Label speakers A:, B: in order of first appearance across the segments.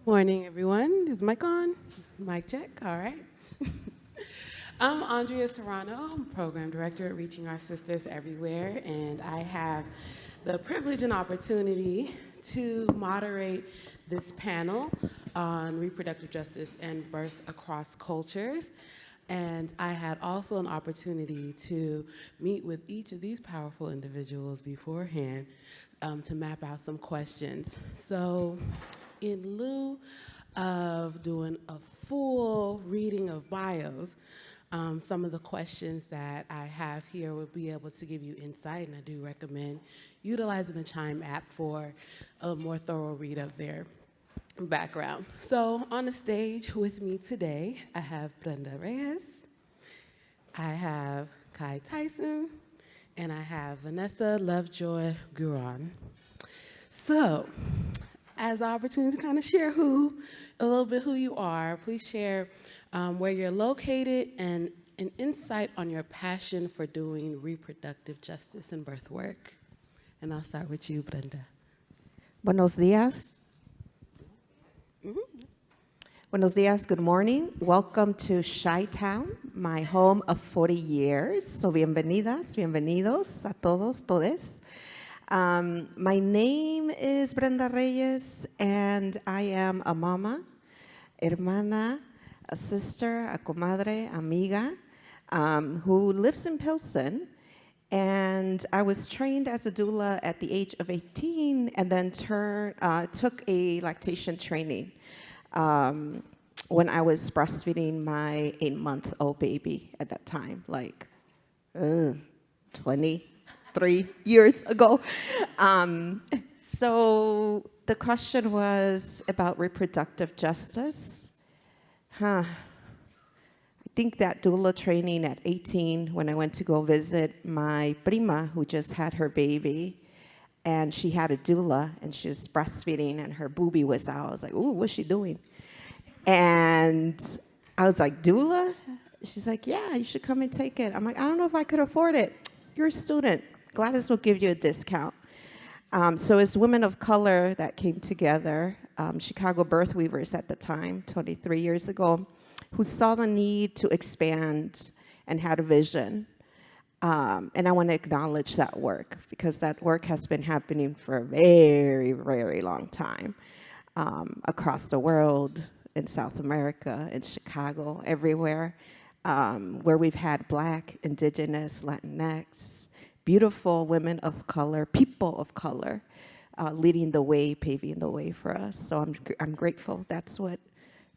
A: Morning, everyone. Is mic on? Mic check. All right. I'm Andrea Serano. I'm Program Director at Reaching Our Sisters Everywhere, and I have the privilege and opportunity to moderate this panel on reproductive justice and birth across cultures. And I had also an opportunity to meet with each of these powerful individuals beforehand to map out some questions. So in lieu of doing a full reading of bios, some of the questions that I have here will be able to give you insight, and I do recommend utilizing the Chime app for a more thorough read of their background. So on the stage with me today, I have Brenda Reyes, I have Khye Tyson, and I have Vanessa Lovejoy-Guron. So, as an opportunity to kind of share a little bit who you are, please share where you're located and an insight on your passion for doing reproductive justice and birth work. And I'll start with you, Brenda.
B: Buenos días. Buenos días, good morning. Welcome to Chi-Town, my home of 40 years. So bienvenidas, bienvenidos a todos, todes. My name is Brenda Reyes, and I am a mama, hermana, a sister, a comadre, amiga, who lives in Pilsen. And I was trained as a doula at the age of 18 and then took a lactation training when I was breastfeeding my 8-month-old baby at that time, like 23 years ago. So the question was about reproductive justice. I think that doula training at 18, when I went to go visit my prima who just had her baby, and she had a doula, and she was breastfeeding, and her boobie was out. I was like, ooh, what's she doing? And I was like, doula? She's like, yeah, you should come and take it. I'm like, I don't know if I could afford it. You're a student. Gladys will give you a discount. So it's women of color that came together, Chicago birth weavers at the time, 23 years ago, who saw the need to expand and had a vision. And I want to acknowledge that work, because that work has been happening for a very, very long time across the world, in South America, in Chicago, everywhere, where we've had Black, Indigenous, Latinx, beautiful women of color, people of color, leading the way, paving the way for us. So I'm grateful. That's what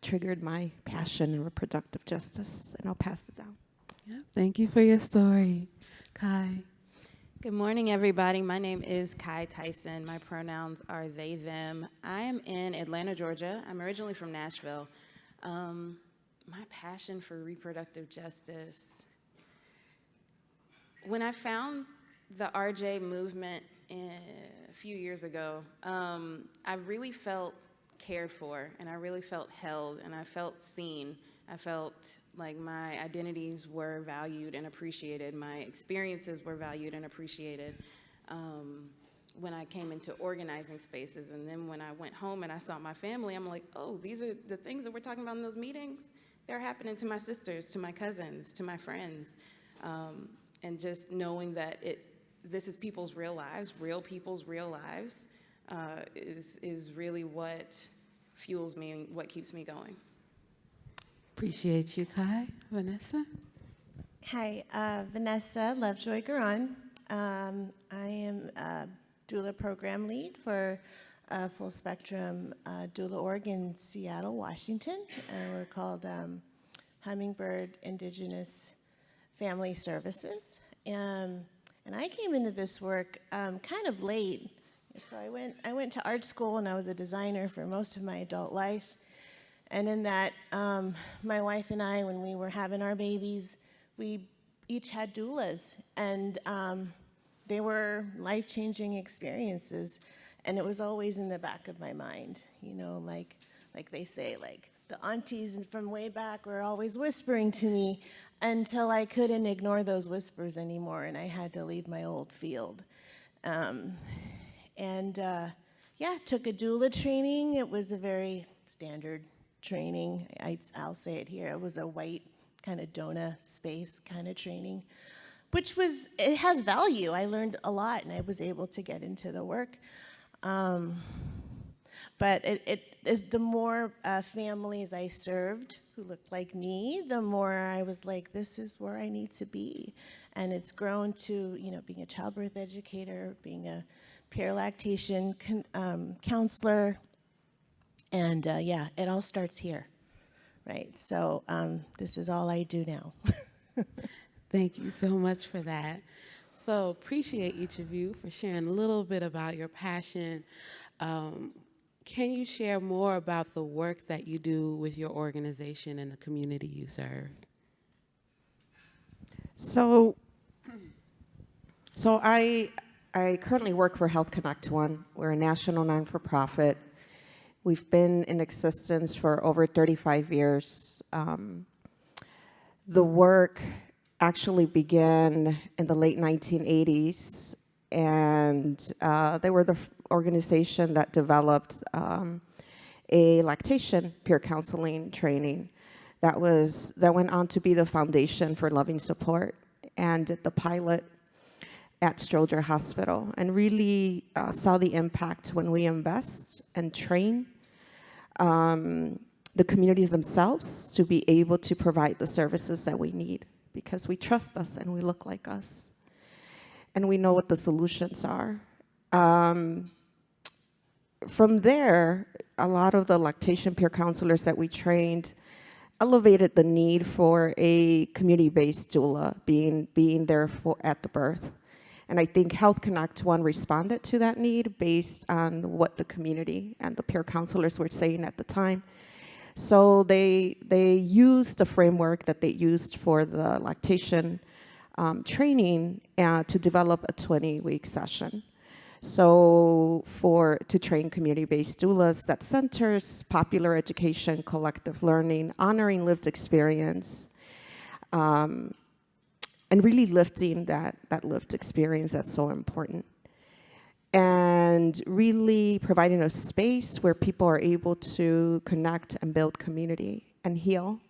B: triggered my passion in reproductive justice, and I'll pass it down.
A: Yeah, thank you for your story. Khye.
C: Good morning, everybody. My name is Khye Tyson. My pronouns are they, them. I am in Atlanta, Georgia. I'm originally from Nashville. My passion for reproductive justice. When I found the RJ movement a few years ago, I really felt cared for, and I really felt held, and I felt seen. I felt like my identities were valued and appreciated. My experiences were valued and appreciated when I came into organizing spaces. And then when I went home and I saw my family, I'm like, oh, these are the things that we're talking about in those meetings. They're happening to my sisters, to my cousins, to my friends. And just knowing that this is people's real lives, real people's real lives, is really what fuels me and what keeps me going.
A: Appreciate you, Khye. Vanessa?
D: Hi, Vanessa Lovejoy-Guron. I am a doula program lead for Full Spectrum Doula Org in Seattle, Washington. We're called Hummingbird Indigenous Family Services. And I came into this work kind of late. So I went to art school, and I was a designer for most of my adult life. And in that, my wife and I, when we were having our babies, we each had doulas, and they were life-changing experiences. And it was always in the back of my mind, you know, like they say, like the aunties from way back were always whispering to me until I couldn't ignore those whispers anymore, and I had to leave my old field. Yeah, took a doula training. It was a very standard training. I'll say it here. It was a white kind of DONA space kind of training, which it has value. I learned a lot, and I was able to get into the work. But it is the more families I served who looked like me, the more I was like, this is where I need to be. And it's grown to, being a childbirth educator, being a peer lactation counselor, and yeah, it all starts here, right? So this is all I do now.
A: Thank you so much for that. So appreciate each of you for sharing a little bit about your passion. Can you share more about the work that you do with your organization and the community you serve?
B: So I currently work for Health Connect One. We're a national non-for-profit. We've been in existence for over 35 years. The work actually began in the late 1980s, and they were the organization that developed a lactation peer counseling training that went on to be the foundation for Loving Support, and did the pilot at Stroger Hospital, and really saw the impact when we invest and train the communities themselves to be able to provide the services that we need, because we trust us and we look like us, and we know what the solutions are. From there, a lot of the lactation peer counselors that we trained elevated the need for a community-based doula being there at the birth. And I think Health Connect One responded to that need based on what the community and the peer counselors were saying at the time. So they used the framework that they used for the lactation training to develop a 20-week session. So to train community-based doulas that centers popular education, collective learning, honoring lived experience, and really lifting that lived experience that's so important. And really providing a space where people are able to connect and build community and heal.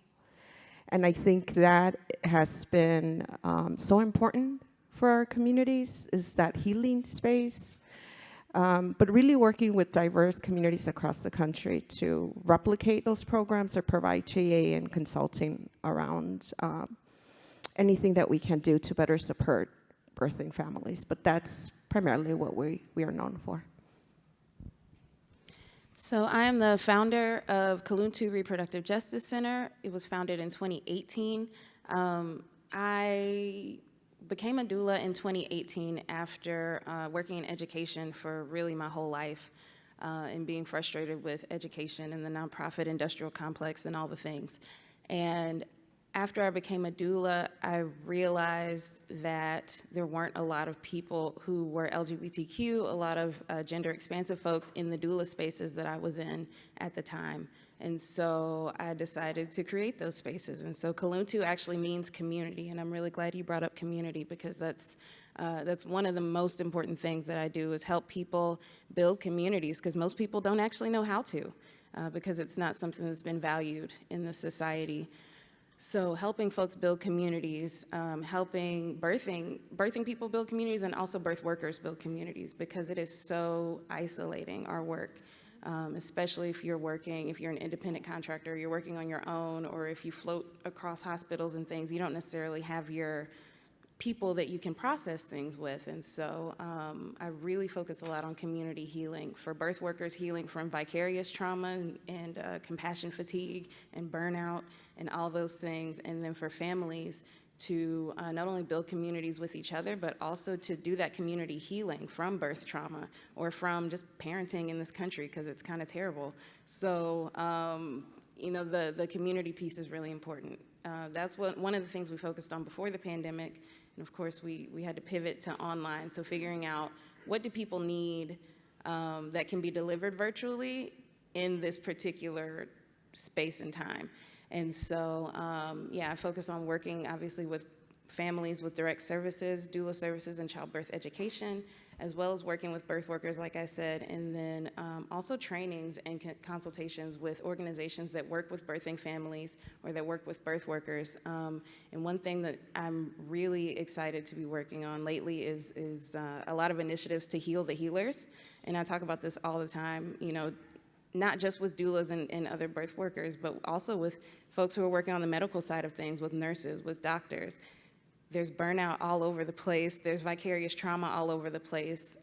B: And I think that has been so important for our communities, is that healing space. But really working with diverse communities across the country to replicate those programs or provide TA and consulting around anything that we can do to better support birthing families. But that's primarily what we are known for.
C: So I am the founder of Kuluntu Reproductive Justice Center. It was founded in 2018. I became a doula in 2018 after working in education for really my whole life and being frustrated with education and the nonprofit industrial complex and all the things. And after I became a doula, I realized that there weren't a lot of people who were LGBTQ, a lot of gender expansive folks in the doula spaces that I was in at the time. And so I decided to create those spaces. And so Kuluntu actually means community, and I'm really glad you brought up community, because that's one of the most important things that I do, is help people build communities, because most people don't actually know how to, because it's not something that's been valued in the society. So helping folks build communities, helping birthing people build communities, and also birth workers build communities, because it is so isolating, our work. Especially if you're an independent contractor, you're working on your own, or if you float across hospitals and things, you don't necessarily have your people that you can process things with. And so I really focus a lot on community healing for birth workers, healing from vicarious trauma and compassion fatigue and burnout and all those things. And then for families to not only build communities with each other, but also to do that community healing from birth trauma or from just parenting in this country, because it's kind of terrible. So, the community piece is really important. That's one of the things we focused on before the pandemic. And of course, we had to pivot to online. So figuring out, what do people need that can be delivered virtually in this particular space and time? And so, I focus on working, obviously, with families with direct services, doula services, and childbirth education, as well as working with birth workers, like I said, and then also trainings and consultations with organizations that work with birthing families or that work with birth workers. And one thing that I'm really excited to be working on lately is a lot of initiatives to heal the healers. And I talk about this all the time, you know, not just with doulas and other birth workers, but also with folks who are working on the medical side of things, with nurses, with doctors. There's burnout all over the place. There's vicarious trauma all over the place.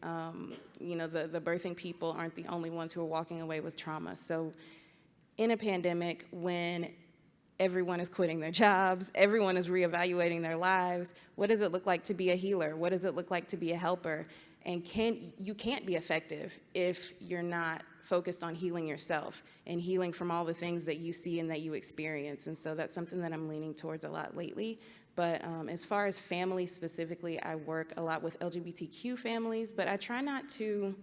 C: You know, the birthing people aren't the only ones who are walking away with trauma. So in a pandemic, when everyone is quitting their jobs, everyone is reevaluating their lives, what does it look like to be a healer? What does it look like to be a helper? And you can't be effective if you're not focused on healing yourself and healing from all the things that you see and that you experience. And so that's something that I'm leaning towards a lot lately. But as far as families specifically, I work a lot with LGBTQ families, but I try not to,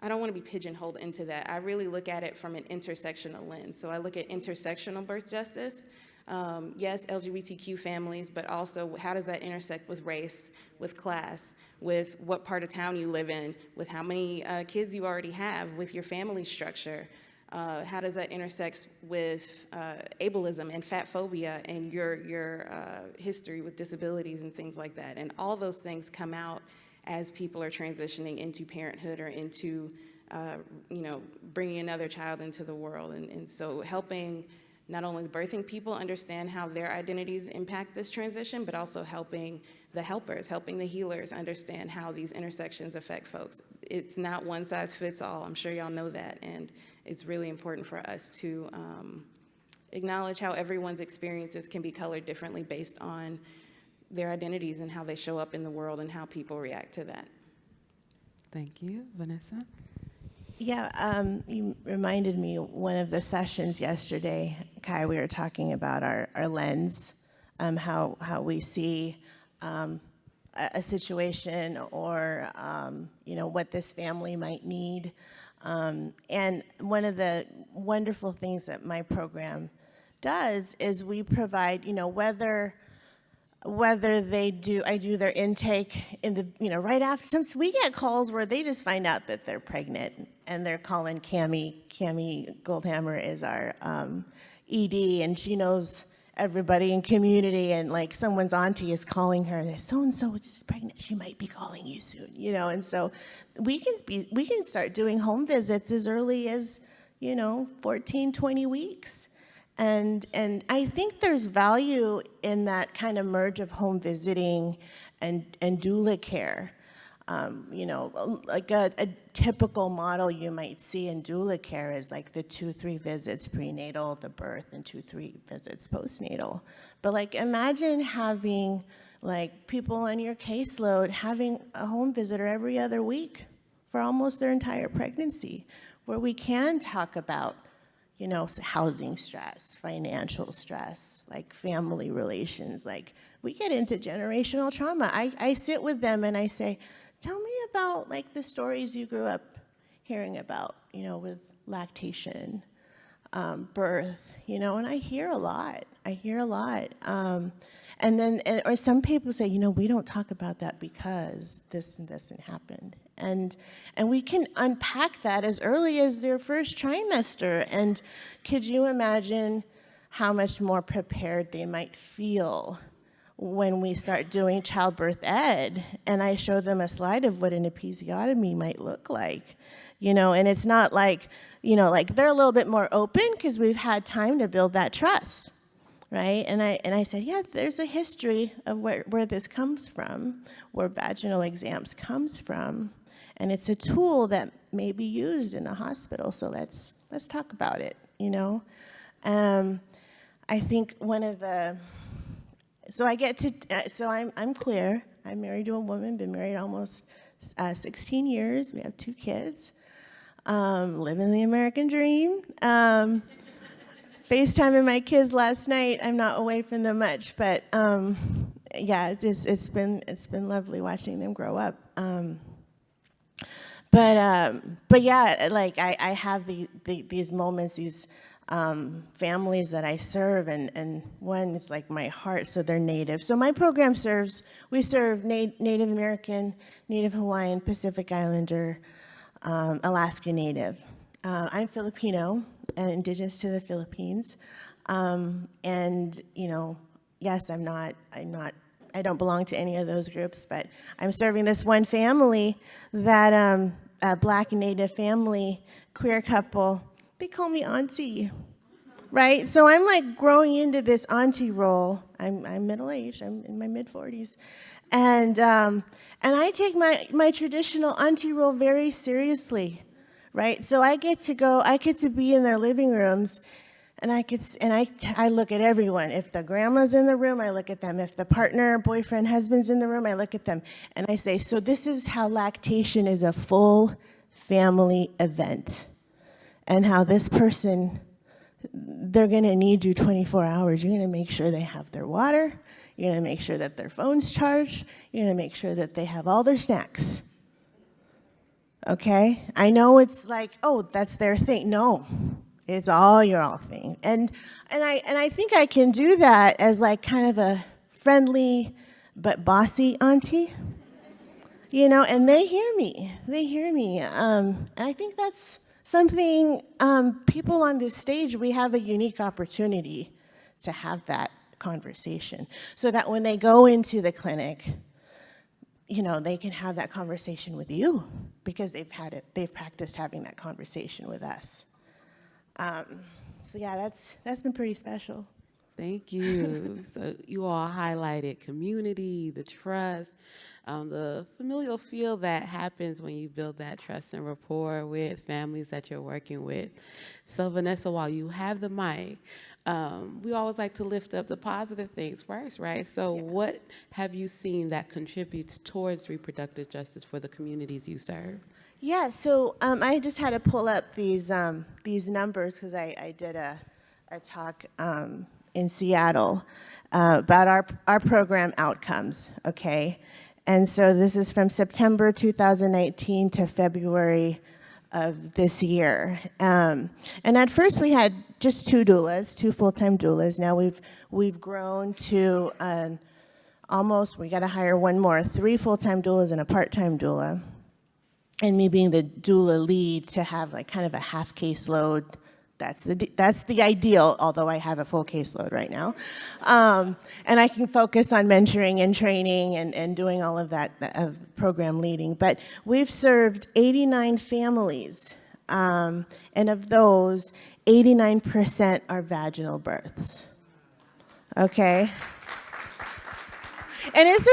C: I don't want to be pigeonholed into that. I really look at it from an intersectional lens. So I look at intersectional birth justice. Yes, LGBTQ families, but also how does that intersect with race, with class, with what part of town you live in, with how many kids you already have, with your family structure. How does that intersect with ableism and fat phobia and your history with disabilities and things like that? And all those things come out as people are transitioning into parenthood or into, you know, bringing another child into the world. And so helping not only the birthing people understand how their identities impact this transition, but also helping the helpers, helping the healers understand how these intersections affect folks. It's not one size fits all. I'm sure y'all know that. And it's really important for us to acknowledge how everyone's experiences can be colored differently based on their identities and how they show up in the world and how people react to that.
A: Thank you. Vanessa?
D: Yeah, you reminded me one of the sessions yesterday, Khye, we were talking about our lens, how we see a situation or, you know, what this family might need. And one of the wonderful things that my program does is we provide, you know, whether I do their intake in the, you know, right after, since we get calls where they just find out that they're pregnant and they're calling Cammie Goldhammer is our ED, and she knows everybody in community, and like someone's auntie is calling her, so-and-so is pregnant, she might be calling you soon, you know, and so we can start doing home visits as early as, you know, 14, 20 weeks. And I think there's value in that kind of merge of home visiting and doula care. You know, like a typical model you might see in doula care is like the 2-3 visits prenatal, the birth, and 2-3 visits postnatal. But like imagine having like people on your caseload having a home visitor every other week for almost their entire pregnancy, where we can talk about, you know, housing stress, financial stress, like family relations. Like we get into generational trauma. I sit with them and I say, tell me about like the stories you grew up hearing about, you know, with lactation, birth, you know, and I hear a lot. And then, or some people say, you know, we don't talk about that because this and this happened. And we can unpack that as early as their first trimester. And could you imagine how much more prepared they might feel when we start doing childbirth ed, and I show them a slide of what an episiotomy might look like, you know, and it's not like, you know, like they're a little bit more open because we've had time to build that trust, right? And I said, yeah, there's a history of where this comes from, where vaginal exams comes from, and it's a tool that may be used in the hospital, so let's talk about it, you know? I think one of the, so I'm queer. I'm married to a woman, been married almost 16 years. We have 2 kids, living the American dream. FaceTiming my kids last night. I'm not away from them much, but yeah, it's been lovely watching them grow up. But yeah, like I have these moments, these families that I serve, and one is like my heart, so they're Native. So my program we serve Native American, Native Hawaiian, Pacific Islander, Alaska Native. I'm Filipino, indigenous to the Philippines, and yes, I don't belong to any of those groups, but I'm serving this one family that, a Black Native family, queer couple. They call me auntie, right? So I'm like growing into this auntie role. I'm middle-aged, I'm in my mid-40s. And I take my traditional auntie role very seriously, right? So I get to be in their living rooms, and I look at everyone. If the grandma's in the room, I look at them. If the partner, boyfriend, husband's in the room, I look at them. And I say, so this is how lactation is a full family event. And how this person, they're gonna need you 24 hours. You're gonna make sure they have their water. You're gonna make sure that their phone's charged. You're gonna make sure that they have all their snacks. Okay? I know it's like, oh, that's their thing. No, it's all your thing. And I think I can do that as like kind of a friendly but bossy auntie. And they hear me. And I think that's something, people on this stage, we have a unique opportunity to have that conversation so that when they go into the clinic, they can have that conversation with you because they've practiced having that conversation with us. So yeah, that's been pretty special.
A: Thank you. So you all highlighted community, the trust, the familial feel that happens when you build that trust and rapport with families that you're working with. So Vanessa, while you have the mic, we always like to lift up the positive things first, right? So what have you seen that contributes towards reproductive justice for the communities you serve?
D: Yeah, so I just had to pull up these numbers because I did a talk in Seattle about our program outcomes, okay? And so this is from September 2019 to February of this year. And at first we had just two full-time doulas. Now we've grown to almost, we gotta hire one more, 3 full-time doulas and a part-time doula. And me being the doula lead to have like kind of a half caseload. That's the ideal, although I have a full caseload right now. And I can focus on mentoring and training and doing all of that program leading. But we've served 89 families, and of those, 89% are vaginal births, okay? And it's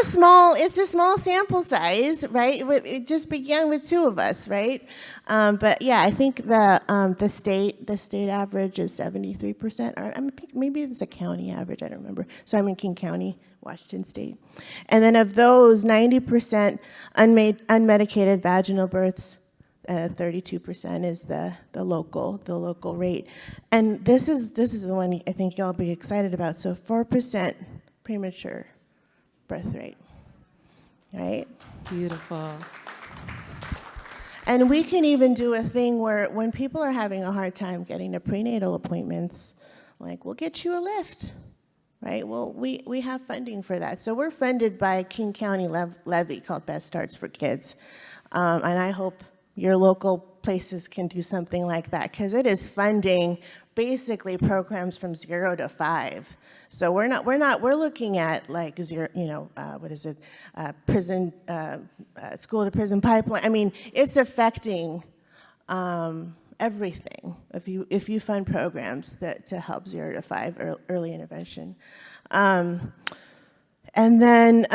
D: a small sample size, right? It just began with 2 of us, right? But yeah, I think the state average is 73%. Or maybe it's a county average. I don't remember. So I'm in King County, Washington State. And then of those, 90% unmedicated vaginal births. 32% is the local rate. And this is the one I think y'all be excited about. So 4% premature birth rate, right?
A: Beautiful.
D: And we can even do a thing where when people are having a hard time getting to prenatal appointments, like, we'll get you a lift, right? Well, we have funding for that. So we're funded by King County levy called Best Starts for Kids. And I hope your local places can do something like that, because it is funding basically programs from 0 to 5. So we're looking at like prison, school to prison pipeline. I mean, it's affecting everything if you fund programs to help 0 to 5 early intervention. And then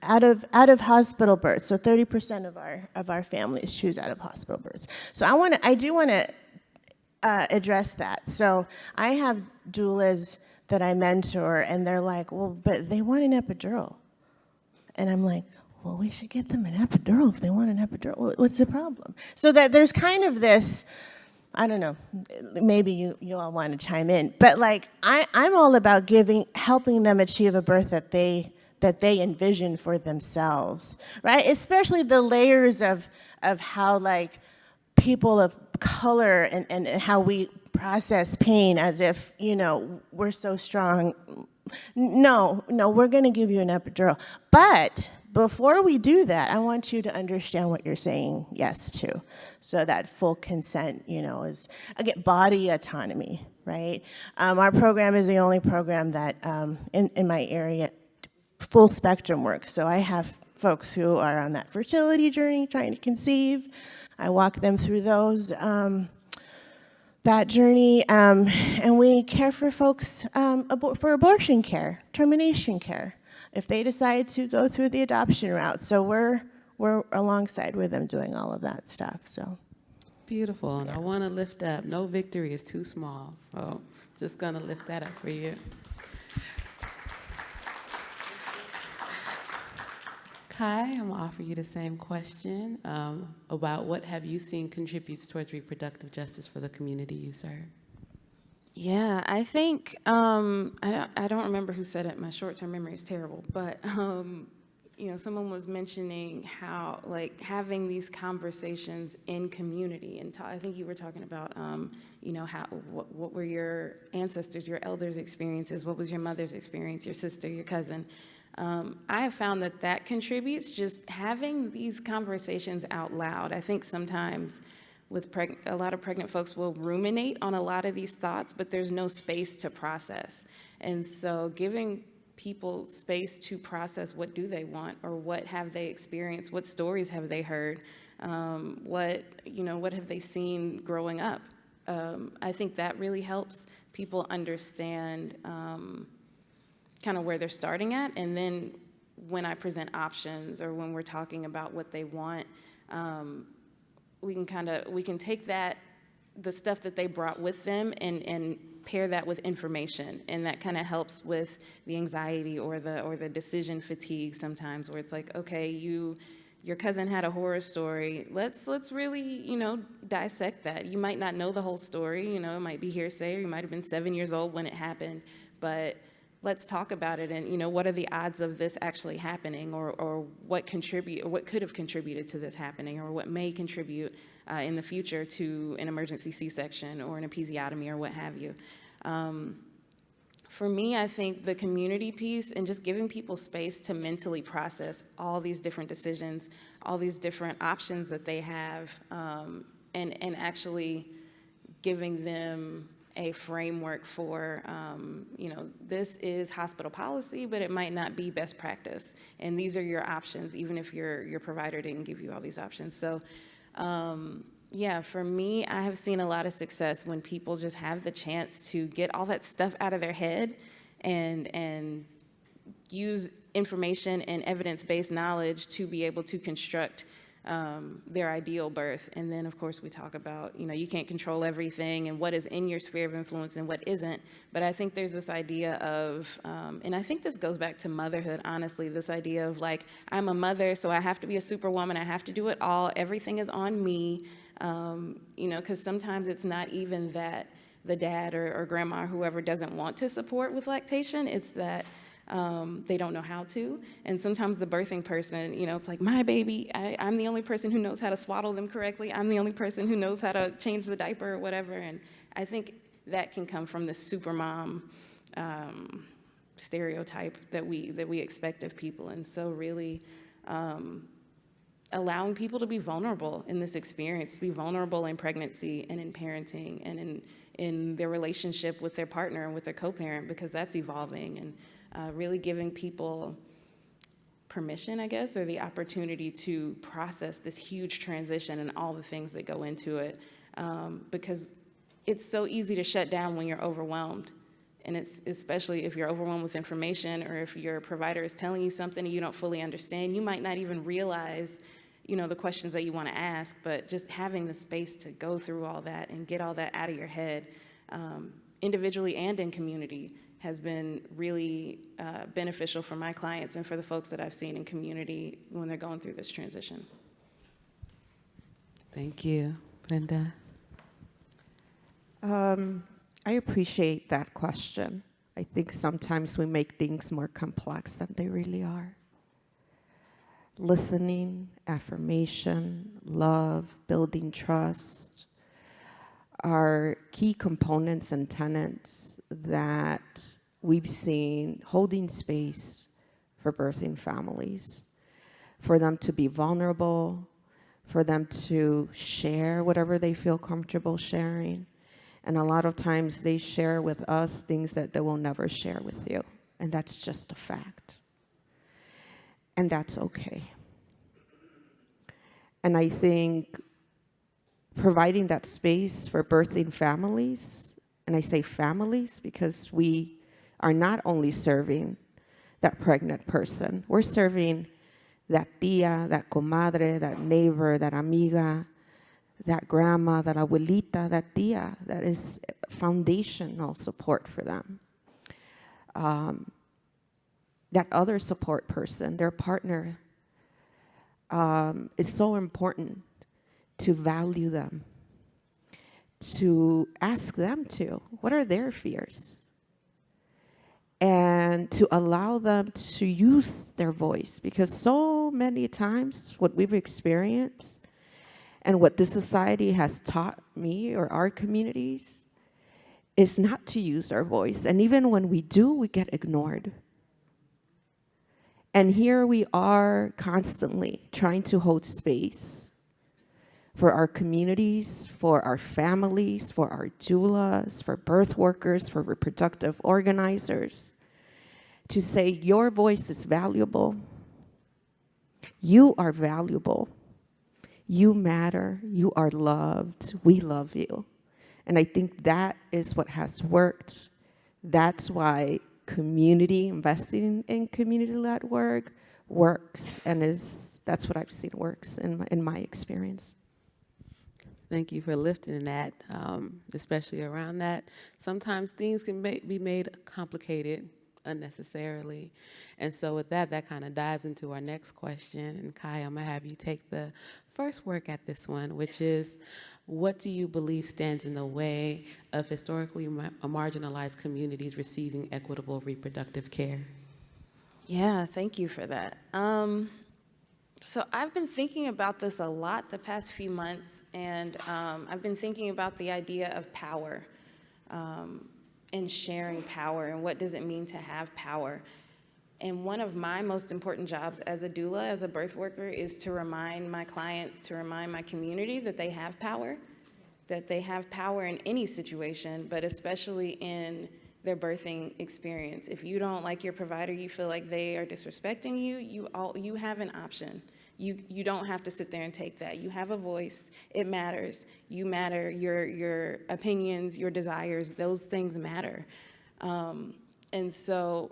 D: out of hospital births, so 30% of our families choose out of hospital births. So I do want to address that. So I have doulas that I mentor, and they're like, well, but they want an epidural. And I'm like, well, we should get them an epidural if they want an epidural. What's the problem? So that there's kind of this, I don't know, maybe you all want to chime in, but like I'm all about helping them achieve a birth that they envision for themselves, right? Especially the layers of how like people of color and how we process pain as if, we're so strong. No, we're going to give you an epidural. But before we do that, I want you to understand what you're saying yes to. So that full consent, is, again, body autonomy, right? Our program is the only program that in my area, full spectrum work. So I have folks who are on that fertility journey, trying to conceive. I walk them through that journey, and we care for folks for abortion care, termination care, if they decide to go through the adoption route. So we're alongside with them doing all of that stuff. So
A: beautiful, and I want to lift up, no victory is too small, so just going to lift that up for you. Khye, I'm going to offer you the same question about what have you seen contributes towards reproductive justice for the community you serve?
C: Yeah, I think, I don't remember who said it, my short-term memory is terrible, but, someone was mentioning how, having these conversations in community, and I think you were talking about, what were your ancestors, your elders' experiences, what was your mother's experience, your sister, your cousin. I have found that contributes, just having these conversations out loud. I think sometimes with a lot of pregnant folks will ruminate on a lot of these thoughts, but there's no space to process. And so giving people space to process what do they want, or what have they experienced, what stories have they heard, what have they seen growing up. I think that really helps people understand kind of where they're starting at, and then when I present options or when we're talking about what they want, we can take the stuff that they brought with them and pair that with information, and that kind of helps with the anxiety or the decision fatigue sometimes, where it's like, okay, your cousin had a horror story. Let's really, dissect that. You might not know the whole story, it might be hearsay, or you might have been 7 years old when it happened, but let's talk about it, and what are the odds of this actually happening, or what could have contributed to this happening, or what may contribute in the future to an emergency C-section or an episiotomy or what have you. For me, I think the community piece and just giving people space to mentally process all these different decisions, all these different options that they have, and actually giving them a framework for, this is hospital policy, but it might not be best practice. And these are your options, even if your provider didn't give you all these options. So, for me, I have seen a lot of success when people just have the chance to get all that stuff out of their head and use information and evidence-based knowledge to be able to construct their ideal birth. And then, of course, we talk about, you can't control everything and what is in your sphere of influence and what isn't. But I think there's this idea of, and I think this goes back to motherhood, honestly, this idea of I'm a mother, so I have to be a superwoman. I have to do it all. Everything is on me, because sometimes it's not even that the dad or grandma or whoever doesn't want to support with lactation. It's that they don't know how to. And sometimes the birthing person, it's like, my baby, I'm the only person who knows how to swaddle them correctly. I'm the only person who knows how to change the diaper or whatever. And I think that can come from the supermom stereotype that we expect of people. And so really allowing people to be vulnerable in this experience, to be vulnerable in pregnancy and in parenting and in their relationship with their partner and with their co-parent, because that's evolving. And really giving people permission, I guess, or the opportunity to process this huge transition and all the things that go into it, because it's so easy to shut down when you're overwhelmed. And it's especially if you're overwhelmed with information, or if your provider is telling you something and you don't fully understand, you might not even realize, the questions that you want to ask, but just having the space to go through all that and get all that out of your head, individually and in community, has been really beneficial for my clients and for the folks that I've seen in community when they're going through this transition.
A: Thank you. Brenda?
B: I appreciate that question. I think sometimes we make things more complex than they really are. Listening, affirmation, love, building trust. are key components and tenets that we've seen holding space for birthing families, for them to be vulnerable, for them to share whatever they feel comfortable sharing. And a lot of times they share with us things that they will never share with you. And that's just a fact. And that's okay. And I think providing that space for birthing families, and I say families because we are not only serving that pregnant person, we're serving that tia, that comadre, that neighbor, that amiga, that grandma, that abuelita, that tia, that is foundational support for them. That other support person, their partner, is so important to value them, to ask them what are their fears? And to allow them to use their voice, because so many times what we've experienced and what this society has taught me or our communities is not to use our voice. And even when we do, we get ignored. And here we are constantly trying to hold space for our communities, for our families, for our doulas, for birth workers, for reproductive organizers, to say your voice is valuable. You are valuable. You matter. You are loved. We love you. And I think that is what has worked. That's why community, investing in community-led work works, and that's what I've seen works in my experience.
A: Thank you for lifting that, especially around that. Sometimes things can be made complicated unnecessarily. And so with that kind of dives into our next question. And Khye, I'm going to have you take the first work at this one, which is, what do you believe stands in the way of historically marginalized communities receiving equitable reproductive care?
C: Yeah, thank you for that. So I've been thinking about this a lot the past few months, and I've been thinking about the idea of power and sharing power, and what does it mean to have power. And one of my most important jobs as a doula, as a birth worker, is to remind my clients, to remind my community that they have power in any situation, but especially in their birthing experience. If you don't like your provider, you feel like they are disrespecting you, you have an option. You don't have to sit there and take that. You have a voice. It matters. You matter. Your opinions, your desires, those things matter. And so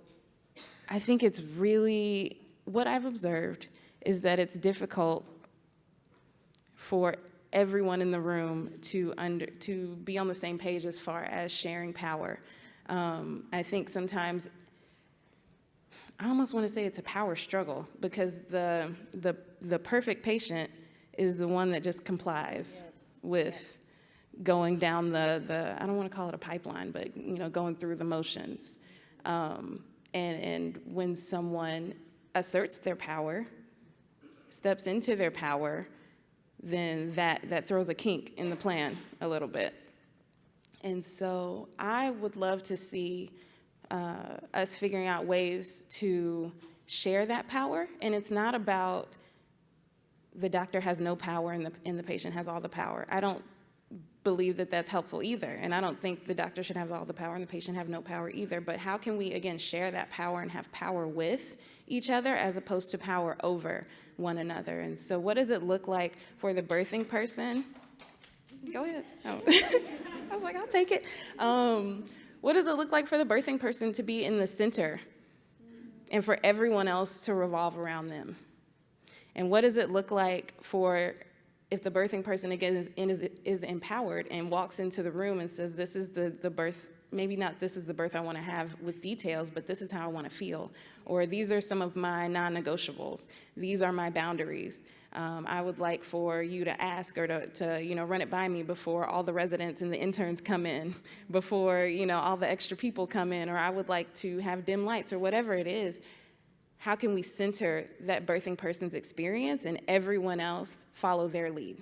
C: I think it's really, what I've observed is that it's difficult for everyone in the room to be on the same page as far as sharing power. I think sometimes, I almost want to say it's a power struggle, because the perfect patient is the one that just complies with going down the I don't want to call it a pipeline, but going through the motions. And when someone asserts their power, steps into their power, then that throws a kink in the plan a little bit. And so I would love to see us figuring out ways to share that power. And it's not about the doctor has no power and the patient has all the power. I don't believe that that's helpful either. And I don't think the doctor should have all the power and the patient have no power either. But how can we, again, share that power and have power with each other as opposed to power over one another? And so what does it look like for the birthing person? Go ahead. Oh. I was like, I'll take it. What does it look like for the birthing person to be in the center and for everyone else to revolve around them? And what does it look like for if the birthing person, again, is empowered and walks into the room and says, this is the birth, maybe not this is the birth I want to have with details, but this is how I want to feel. Or these are some of my non-negotiables. These are my boundaries. I would like for you to ask or to run it by me before all the residents and the interns come in, before all the extra people come in, or I would like to have dim lights, or whatever it is. How can we center that birthing person's experience and everyone else follow their lead?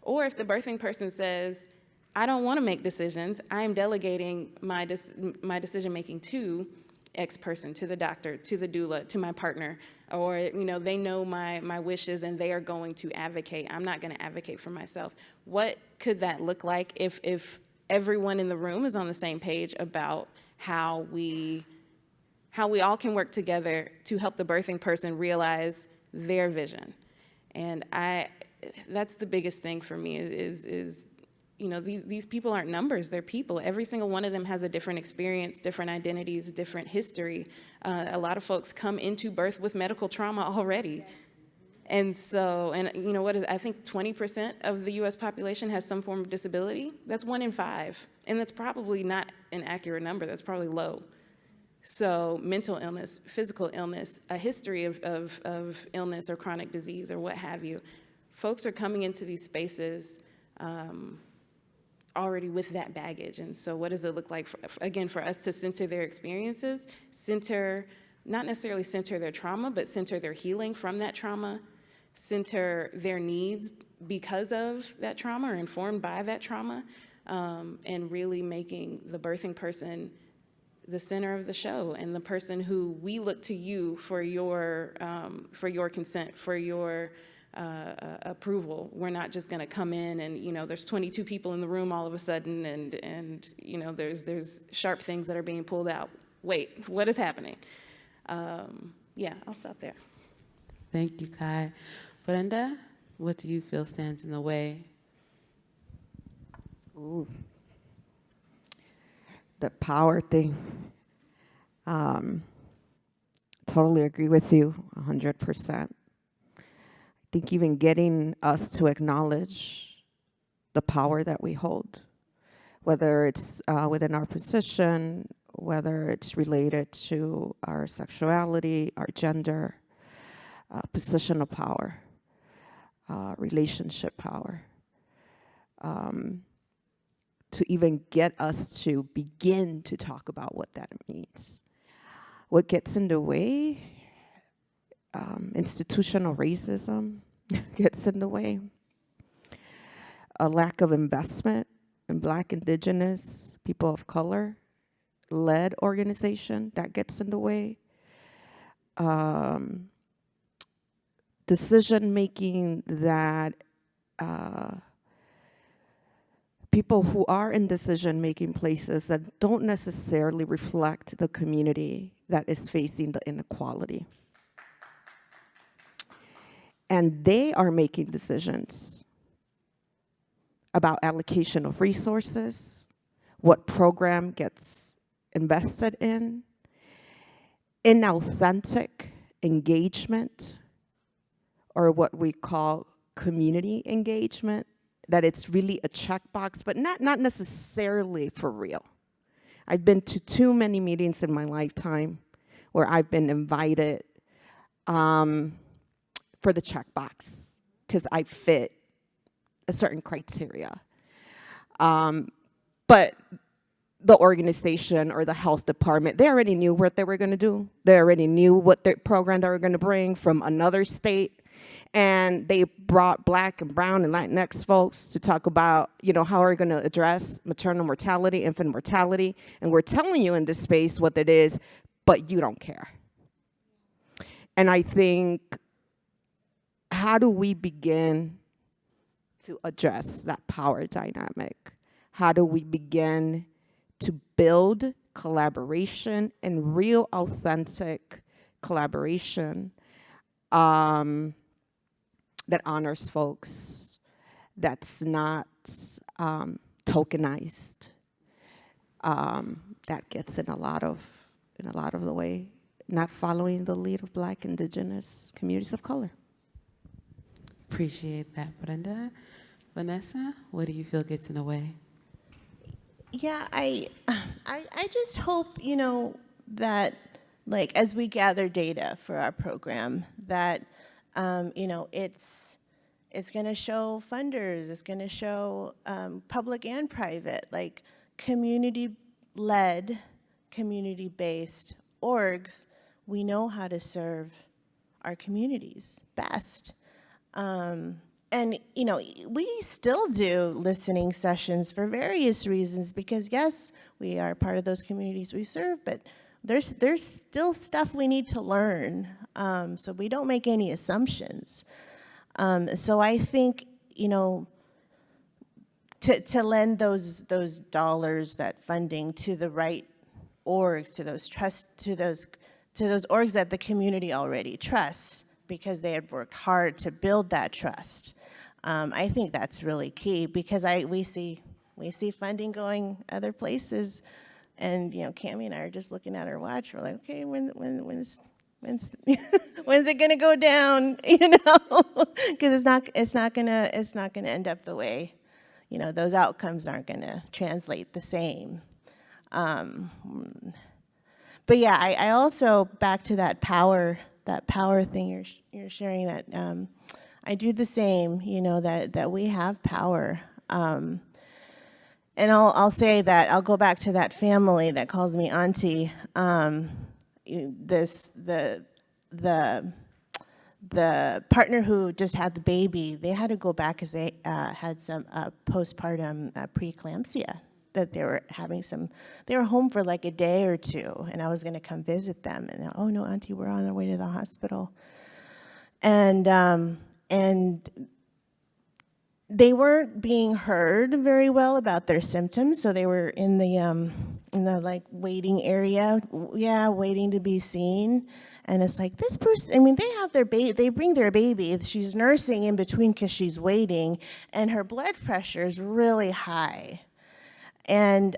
C: Or if the birthing person says, I don't want to make decisions. I am delegating my decision making to X person, to the doctor, to the doula, to my partner, or they know my wishes and they are going to advocate. I'm not going to advocate for myself. What could that look like if everyone in the room is on the same page about how we all can work together to help the birthing person realize their vision? And that's the biggest thing for me is these people aren't numbers, they're people. Every single one of them has a different experience, different identities, different history. A lot of folks come into birth with medical trauma already. And so, I think 20% of the US population has some form of disability. That's 1 in 5. And that's probably not an accurate number, that's probably low. So mental illness, physical illness, a history of illness or chronic disease or what have you. Folks are coming into these spaces already with that baggage. And so what does it look like, for us to center their experiences, not necessarily center their trauma, but center their healing from that trauma, center their needs because of that trauma or informed by that trauma, and really making the birthing person the center of the show and the person who we look to you for your consent, for your approval. We're not just going to come in and there's 22 people in the room all of a sudden and there's sharp things that are being pulled out. Wait, what is happening? Yeah, I'll stop there.
A: Thank you, Khye. Brenda, what do you feel stands in the way?
B: Ooh. The power thing. Totally agree with you 100%. I think even getting us to acknowledge the power that we hold, whether it's within our position, whether it's related to our sexuality, our gender, position of power, relationship power, to even get us to begin to talk about what that means. What gets in the way? Institutional racism gets in the way. A lack of investment in Black, Indigenous, people of color led organization, that gets in the way. Decision making that people who are in decision making places that don't necessarily reflect the community that is facing the inequality. And they are making decisions about allocation of resources, what program gets invested in, inauthentic engagement, or what we call community engagement, that it's really a checkbox, but not necessarily for real. I've been to too many meetings in my lifetime where I've been invited for the checkbox because I fit a certain criteria. But the organization or the health department, they already knew what they were going to do. They already knew what their program they were going to bring from another state. And they brought Black and brown and Latinx folks to talk about, how we're going to address maternal mortality, infant mortality. And we're telling you in this space what it is, but you don't care. And I think, how do we begin to address that power dynamic? How do we begin to build collaboration and real authentic collaboration that honors folks, that's not tokenized, that gets in a lot of the way, not following the lead of Black, Indigenous communities of color.
A: Appreciate that, Brenda. Vanessa, what do you feel gets in the way?
D: Yeah, I just hope, that as we gather data for our program, that it's going to show funders, it's going to show public and private, community-led, community-based orgs. We know how to serve our communities best. And, you know, we still do listening sessions for various reasons because, yes, we are part of those communities we serve, but there's still stuff we need to learn. So we don't make any assumptions. So I think, you know, to lend those dollars, that funding to the right orgs, to those orgs that the community already trusts because they had worked hard to build that trust. I think that's really key because we see funding going other places, and you know, Cammie and I are just looking at our watch. We're like, okay, when's when's it gonna go down? You know, because it's not gonna end up the way, you know, those outcomes aren't gonna translate the same. But yeah, I also, back to that power thing you're sharing, that I do the same, you know, that we have power. And I'll say that, I'll go back to that family that calls me auntie. The partner who just had the baby, they had to go back because they had some postpartum preeclampsia, that they were home for like a day or two, and I was gonna come visit them, and oh no, auntie, we're on our way to the hospital. And they weren't being heard very well about their symptoms, so they were in the like waiting area, waiting to be seen. And it's like, this person, I mean, they have their baby, they bring their baby, she's nursing in between because she's waiting, and her blood pressure is really high. And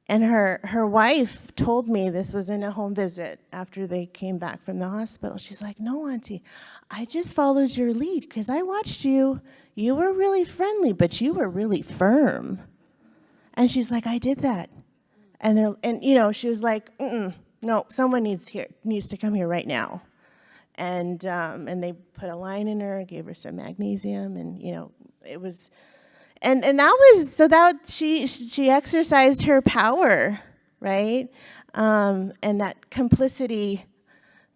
D: her wife told me, this was in a home visit after they came back from the hospital. She's like, no, auntie, I just followed your lead because I watched you. You were really friendly, but you were really firm. And she's like, I did that. And you know, she was like, no, someone needs to come here right now. And they put a line in her, gave her some magnesium, and you know, it was. And that was, so that she exercised her power, right? And that complicity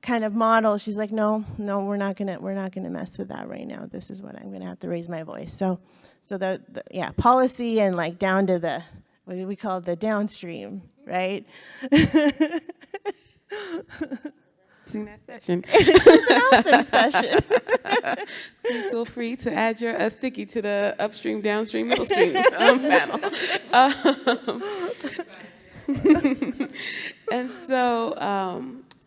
D: kind of model, she's like, no, we're not gonna mess with that right now. This is what I'm gonna have to raise my voice. So the policy and like down to the, what do we call it, the downstream, right?
A: Seen that session.
D: It was an awesome session.
A: Please feel free to add your sticky to the upstream, downstream, middle stream panel. And so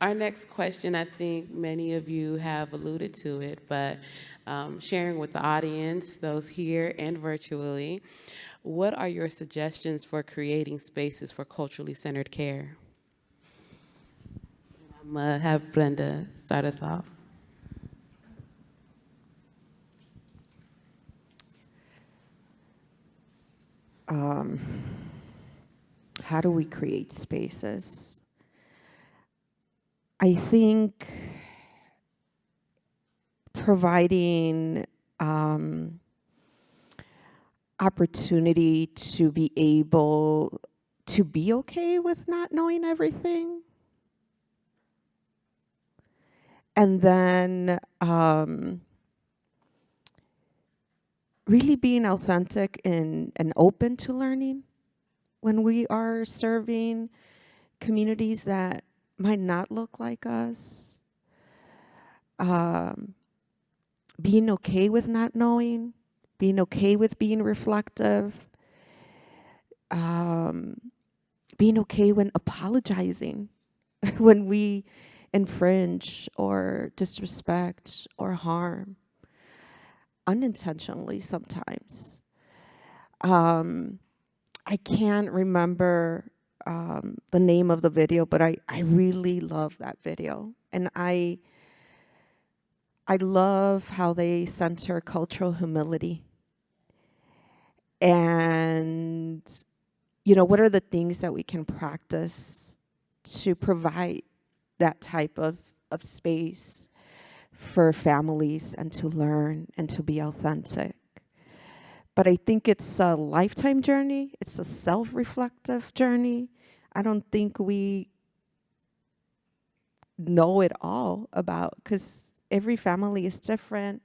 A: our next question, I think many of you have alluded to it, but sharing with the audience, those here and virtually, what are your suggestions for creating spaces for culturally centered care? I'm going to have Brenda start us off.
B: How do we create spaces? I think providing opportunity to be able to be okay with not knowing everything. And then really being authentic and open to learning when we are serving communities that might not look like us. Being okay with not knowing, being okay with being reflective, being okay when apologizing when we infringe or disrespect or harm unintentionally sometimes. I can't remember the name of the video, but I really love that video. And I love how they center cultural humility. And, you know, what are the things that we can practice to provide that type of space for families and to learn and to be authentic. But I think it's a lifetime journey. It's a self-reflective journey. I don't think we know it all about, because every family is different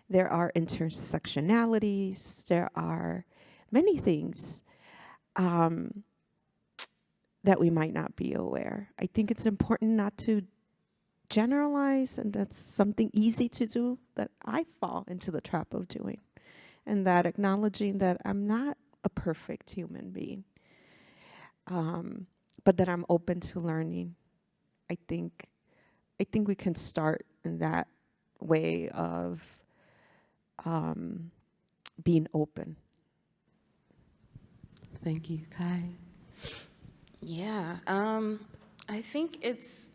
B: There are intersectionalities. There are many things that we might not be aware. I think it's important not to generalize, and that's something easy to do that I fall into the trap of doing. And that acknowledging that I'm not a perfect human being, but that I'm open to learning. I think we can start in that way of being open.
A: Thank you, Khye.
C: Yeah, I think it's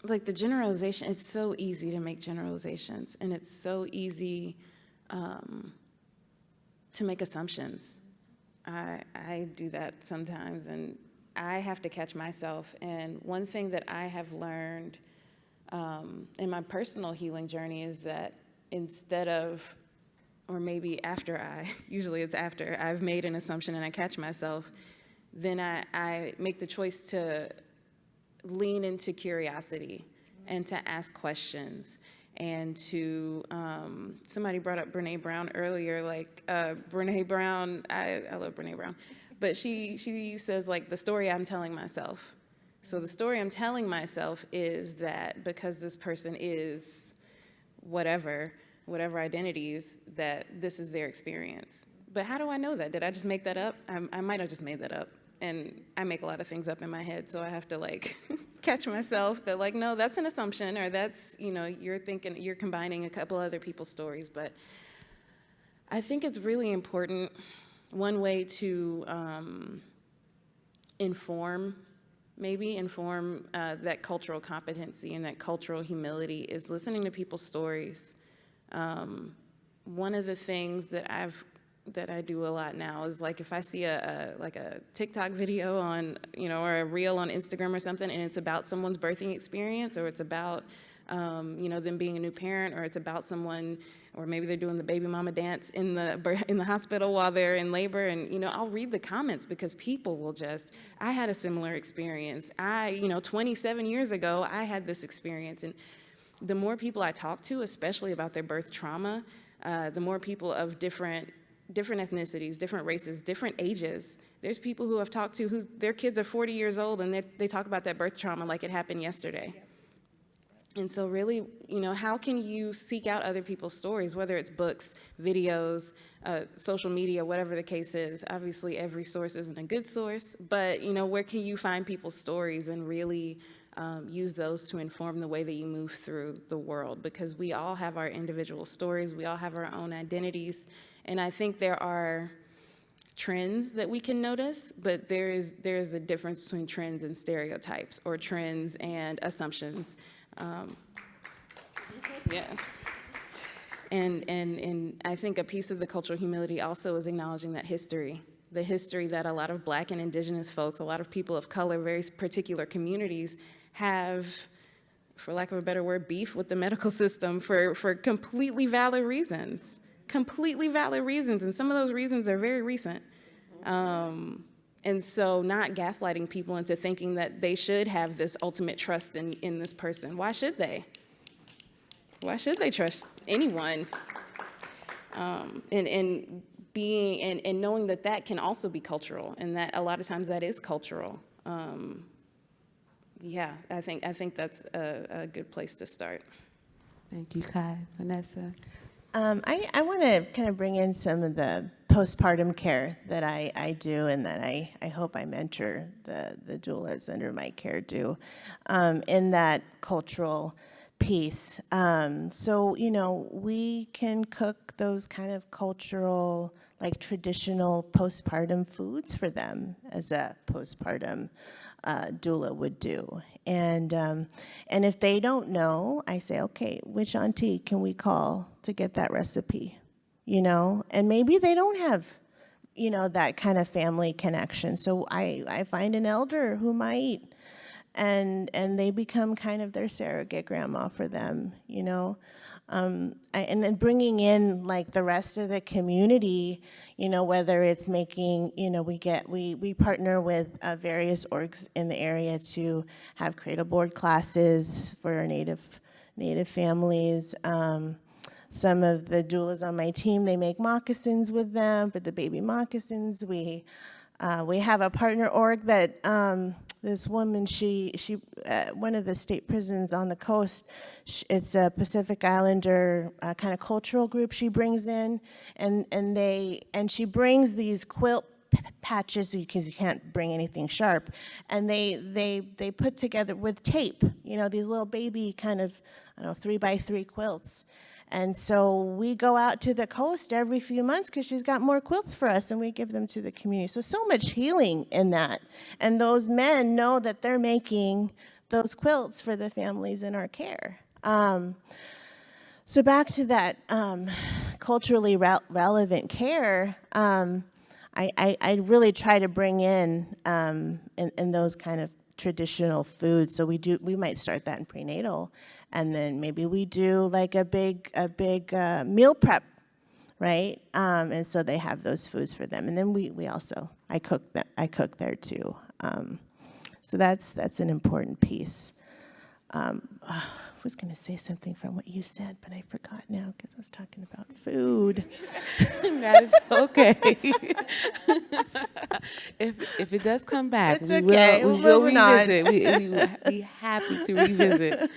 C: like the generalization, it's so easy to make generalizations, and it's so easy to make assumptions. I do that sometimes, and I have to catch myself. And one thing that I have learned in my personal healing journey is that instead of, or maybe after usually it's after I've made an assumption and I catch myself, then I make the choice to lean into curiosity and to ask questions and to, somebody brought up Brene Brown earlier, like Brene Brown, I love Brene Brown, but she says like the story I'm telling myself. So the story I'm telling myself is that because this person is whatever identities, that this is their experience. But how do I know that? Did I just make that up? I might have just made that up. And I make a lot of things up in my head, so I have to like catch myself that like, no, that's an assumption, or that's, you're combining a couple other people's stories. But I think it's really important, one way to inform that cultural competency and that cultural humility is listening to people's stories. One of the things that I do a lot now is like if I see a TikTok video on, or a reel on Instagram or something, and it's about someone's birthing experience, or it's about, them being a new parent, or it's about someone, or maybe they're doing the baby mama dance in the hospital while they're in labor, and, I'll read the comments because people will I had a similar experience. 27 years ago, I had this experience, and the more people I talk to, especially about their birth trauma, the more people of different ethnicities, different races, different ages. There's people who I've talked to who their kids are 40 years old and they talk about that birth trauma like it happened yesterday. And so really, how can you seek out other people's stories, whether it's books, videos, social media, whatever the case is. Obviously, every source isn't a good source, but, where can you find people's stories and really use those to inform the way that you move through the world? Because we all have our individual stories, we all have our own identities, and I think there are trends that we can notice, but there's a difference between trends and stereotypes, or trends and assumptions. Yeah. And I think a piece of the cultural humility also is acknowledging that the history that a lot of Black and Indigenous folks, a lot of people of color, very particular communities have, for lack of a better word, beef with the medical system for completely valid reasons. And some of those reasons are very recent. And so not gaslighting people into thinking that they should have this ultimate trust in this person. Why should they? Why should they trust anyone? And knowing that can also be cultural, and that a lot of times that is cultural. Yeah, I think that's a good place to start.
A: Thank you, Khye. Vanessa?
D: I want to kind of bring in some of the postpartum care that I do, and that I hope I mentor the doulas under my care do, in that cultural piece. So, we can cook those kind of cultural, like traditional postpartum foods for them as a postpartum doula would do. And if they don't know, I say, okay, which auntie can we call to get that recipe? And maybe they don't have, that kind of family connection. So I find an elder who might, and they become kind of their surrogate grandma for them, and then bringing in like the rest of the community, whether it's making, we partner with various orgs in the area to have cradle board classes for our native families. some of the doulas on my team, they make moccasins with them for the baby moccasins. We have a partner org that this woman, she one of the state prisons on the coast, it's a Pacific Islander kind of cultural group she brings in, and she brings these quilt patches because you can't bring anything sharp, and they put together with tape, these little baby kind of, 3x3 quilts. And so we go out to the coast every few months because she's got more quilts for us, and we give them to the community. So much healing in that. And those men know that they're making those quilts for the families in our care. So back to that culturally relevant care, I really try to bring in those kind of traditional foods. So we might start that in prenatal, and then maybe we do like a big meal prep, right? And so they have those foods for them, and then we also I cook there too. So that's an important piece. I was going to say something from what you said, but I forgot now because I was talking about food.
A: That is okay. If it does come back,
D: It's okay.
A: we will
D: Moving on.
A: revisit. We will be happy to revisit.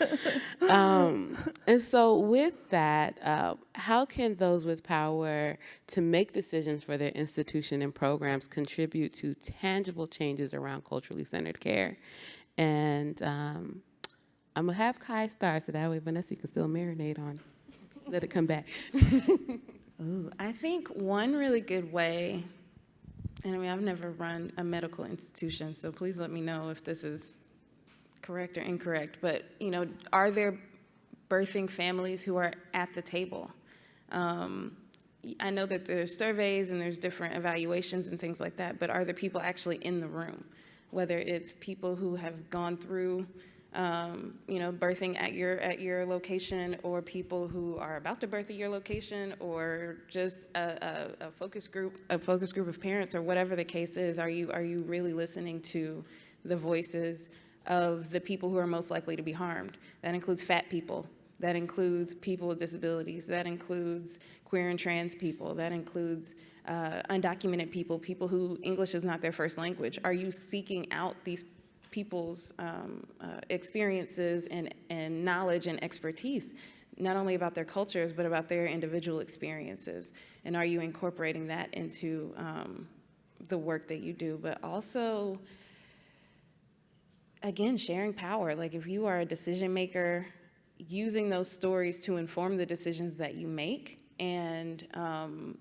A: And so with that, how can those with power to make decisions for their institution and programs contribute to tangible changes around culturally centered care? And I'm going to have Khye start so that way Vanessa can still marinate on it. Let it come back.
C: Ooh, I think one really good way, and I've never run a medical institution, so please let me know if this is correct or incorrect, but, are there birthing families who are at the table? I know that there's surveys and there's different evaluations and things like that, but are there people actually in the room? Whether it's people who have gone through birthing at your location, or people who are about to birth at your location, or just a focus group of parents, or whatever the case is. Are you really listening to the voices of the people who are most likely to be harmed? That includes fat people. That includes people with disabilities. That includes queer and trans people. That includes undocumented people, people who English is not their first language. Are you seeking out these people's experiences and knowledge and expertise, not only about their cultures, but about their individual experiences? And are you incorporating that into the work that you do? But also, again, sharing power. Like, if you are a decision maker, using those stories to inform the decisions that you make, and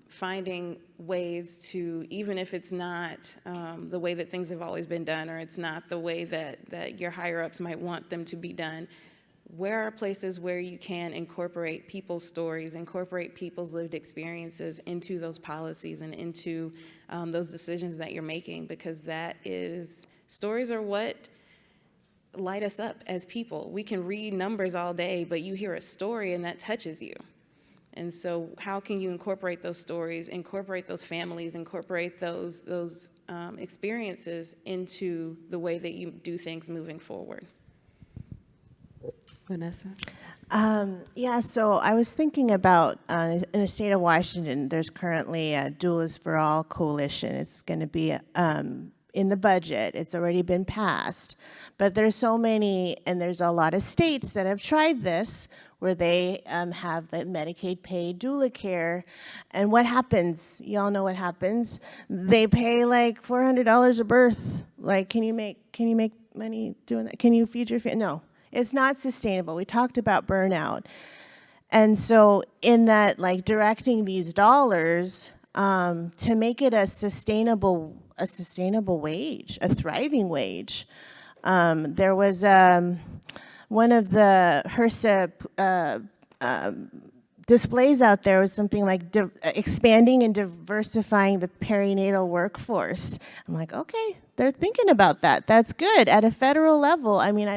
C: finding ways to, even if it's not the way that things have always been done, or it's not the way that your higher-ups might want them to be done, where are places where you can incorporate people's stories, incorporate people's lived experiences into those policies and into those decisions that you're making? Because stories are what light us up as people. We can read numbers all day, but you hear a story and that touches you. And so how can you incorporate those stories, incorporate those families, incorporate those experiences into the way that you do things moving forward?
A: Vanessa?
D: So I was thinking about, in the state of Washington, there's currently a Doulas for All coalition. It's going to be in the budget. It's already been passed. But there's so many, and there's a lot of states that have tried this, where they have the Medicaid paid doula care. And what happens? Y'all know what happens. They pay like $400 a birth. Like, can you make money doing that? Can you feed your family? No, it's not sustainable. We talked about burnout. And so in that, like, directing these dollars to make it a sustainable wage, a thriving wage. There was one of the HRSA displays out there was something like expanding and diversifying the perinatal workforce. I'm like, okay, they're thinking about that. That's good at a federal level. I mean,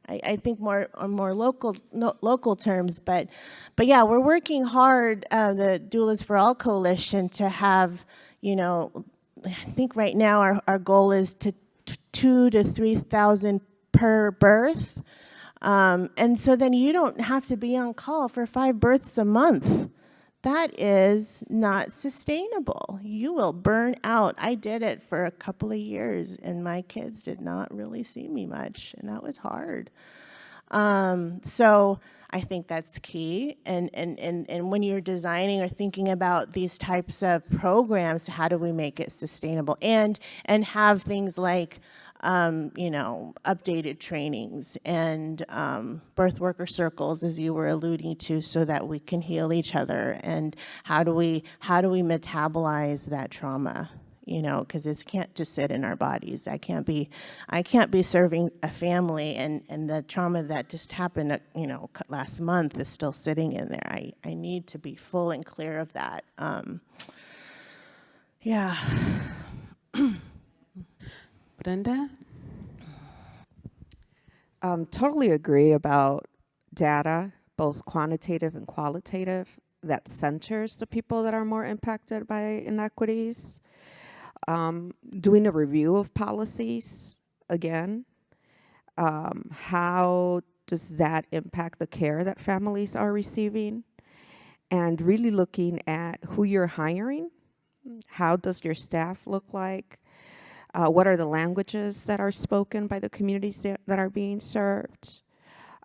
D: I think more local terms, but yeah, we're working hard. The Doulas for All Coalition to have, I think right now our goal is to 2,000 to 3,000 per birth. And so then you don't have to be on call for 5 births a month. That is not sustainable. You will burn out. I did it for a couple of years, and my kids did not really see me much, and that was hard. So I think that's key. And when you're designing or thinking about these types of programs, how do we make it sustainable? And have things like, updated trainings and birth worker circles, as you were alluding to, so that we can heal each other. And how do we metabolize that trauma? Because it can't just sit in our bodies. I can't be serving a family and the trauma that just happened, last month is still sitting in there. I need to be full and clear of that. Yeah.
A: Brenda?
B: Totally agree about data, both quantitative and qualitative, that centers the people that are more impacted by inequities. Doing a review of policies, again, how does that impact the care that families are receiving? And really looking at who you're hiring. How does your staff look like? What are the languages that are spoken by the communities that are being served?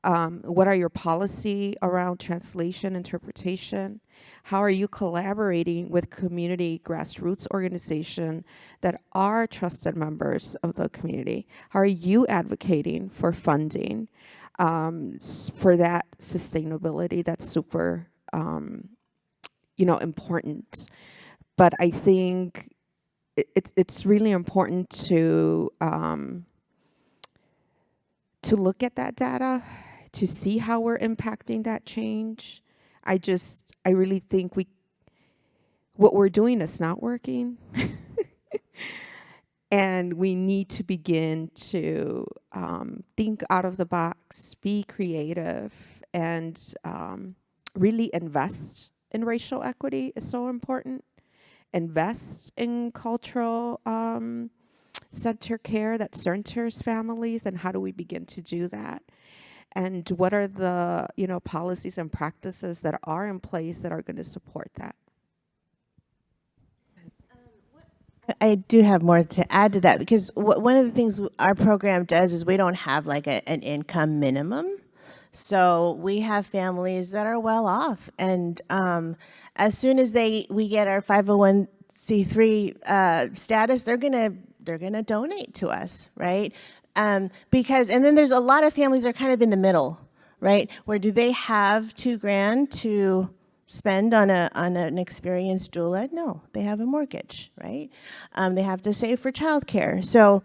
B: What are your policy around translation, interpretation? How are you collaborating with community grassroots organizations that are trusted members of the community? How are you advocating for funding for that sustainability that's super, important? But I think it's really important to look at that data, to see how we're impacting that change. I really think what we're doing is not working. And we need to begin to think out of the box, be creative, and really invest in racial equity is so important. Invest in cultural center care that centers families, and how do we begin to do that? And what are the policies and practices that are in place that are going to support that?
D: I do have more to add to that, because one of the things our program does is we don't have like an income minimum. So we have families that are well off, and as soon as we get our 501c3 status, they're gonna donate to us, right? Because, and then there's a lot of families that are kind of in the middle, right? Where do they have $2,000 to spend on an experienced doula? No, they have a mortgage, right? They have to save for childcare. So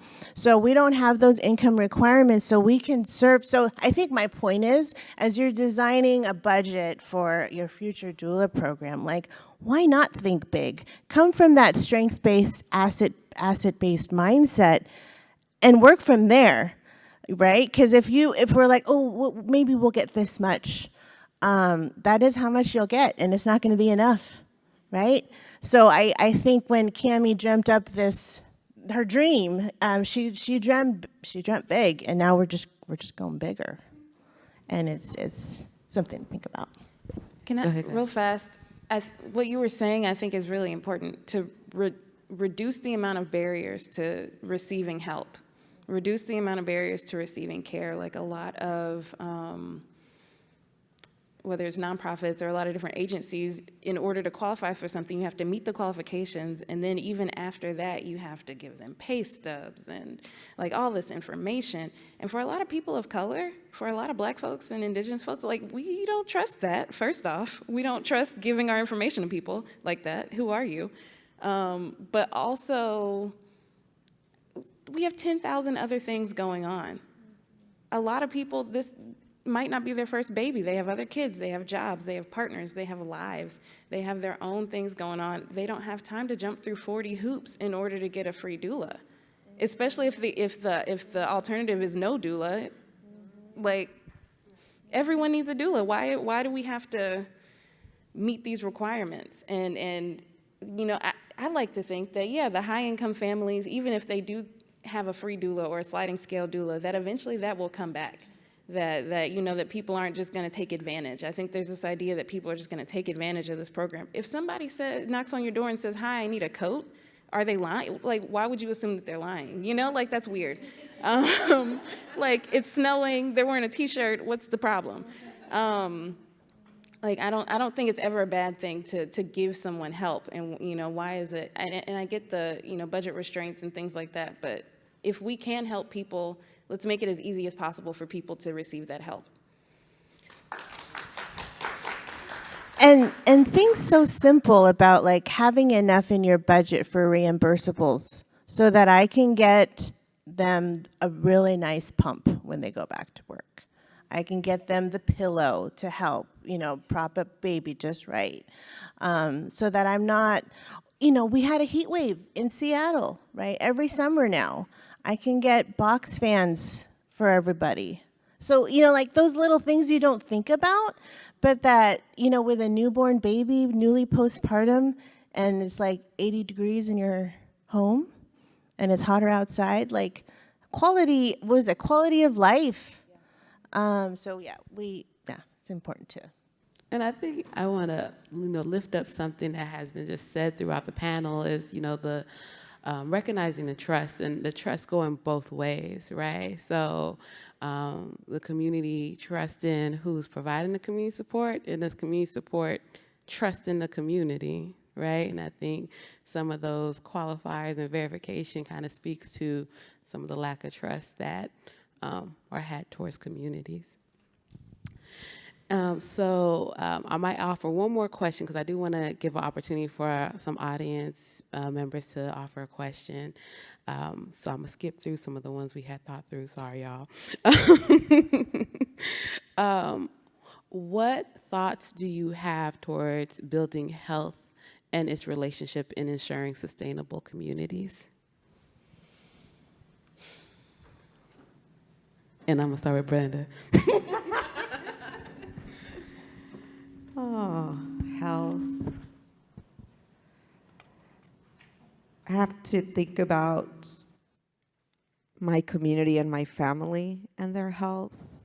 D: we don't have those income requirements, so we can serve. So I think my point is, as you're designing a budget for your future doula program, like, why not think big? Come from that strength-based, asset-based mindset and work from there, right? Because if we're like, oh, well, maybe we'll get this much, that is how much you'll get, and it's not going to be enough, right? So I think when Cammie dreamt up her dream, she dreamt big, and now we're just going bigger, and it's something to think about.
C: Can I, real fast, what you were saying I think is really important, to reduce the amount of barriers to receiving help, reduce the amount of barriers to receiving care. Like a lot of, whether it's nonprofits or a lot of different agencies, in order to qualify for something, you have to meet the qualifications, and then even after that, you have to give them pay stubs and like all this information. And for a lot of people of color, for a lot of Black folks and Indigenous folks, like, we don't trust that, first off. We don't trust giving our information to people like that. Who are you? But also, we have 10,000 other things going on. A lot of people, this might not be their first baby. They have other kids, they have jobs, they have partners, they have lives, they have their own things going on. They don't have time to jump through 40 hoops in order to get a free doula, especially if the alternative is no doula. Like, everyone needs a doula. Why do we have to meet these requirements? And I like to think that, yeah, the high-income families, even if they do have a free doula or a sliding scale doula, that eventually that will come back. that you know, that people aren't just going to take advantage. I think there's this idea that people are just going to take advantage of this program. If somebody knocks on your door and says, "Hi, I need a coat," are they lying? Like, why would you assume that they're lying? You know, like, that's weird. Like, it's snowing, they're wearing a t-shirt, what's the problem? Like, I don't think it's ever a bad thing to give someone help. And, you know, why is it? And I get the, you know, budget restraints and things like that, but if we can help people, let's make it as easy as possible for people to receive that help.
D: And things so simple about like having enough in your budget for reimbursables so that I can get them a really nice pump when they go back to work. I can get them the pillow to help, you know, prop up baby just right. So that I'm not, you know, we had a heat wave in Seattle, right? Every summer now. I can get box fans for everybody. So, you know, like those little things you don't think about, but that, you know, with a newborn baby, newly postpartum, and it's like 80 degrees in your home, and it's hotter outside, like quality of life. So yeah, it's important too.
A: And I think I want to, you know, lift up something that has been just said throughout the panel is, you know, the recognizing the trust, and the trust going both ways, right? So the community trust in who's providing the community support, and the community support trust in the community, right? And I think some of those qualifiers and verification kind of speaks to some of the lack of trust that are had towards communities. I might offer one more question, because I do want to give an opportunity for some audience members to offer a question. So I'm going to skip through some of the ones we had thought through. Sorry, y'all. What thoughts do you have towards building health and its relationship in ensuring sustainable communities? And I'm going to start with Brenda.
B: Oh, health. I have to think about my community and my family and their health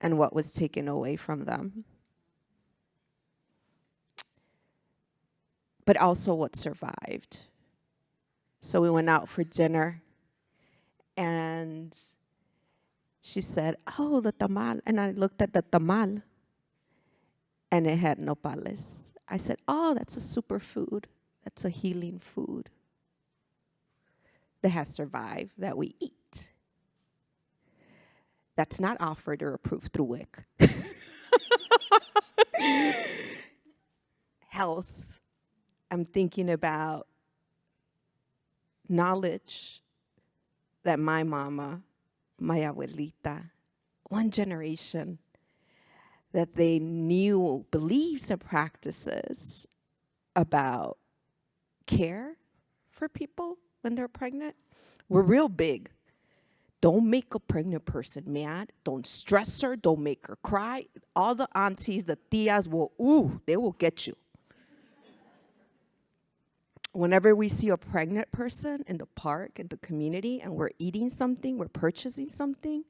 B: and what was taken away from them. But also what survived. So we went out for dinner, and she said, "Oh, the tamal." And I looked at the tamal, and it had nopales. I said, "Oh, that's a superfood. That's a healing food that has survived, that we eat. That's not offered or approved through WIC." Health. I'm thinking about knowledge that my mama, my abuelita, one generation, that they knew beliefs and practices about care for people when they're pregnant were real big. Don't make a pregnant person mad. Don't stress her. Don't make her cry. All the aunties, the tias they will get you. Whenever we see a pregnant person in the park, in the community, and we're eating something, we're purchasing something,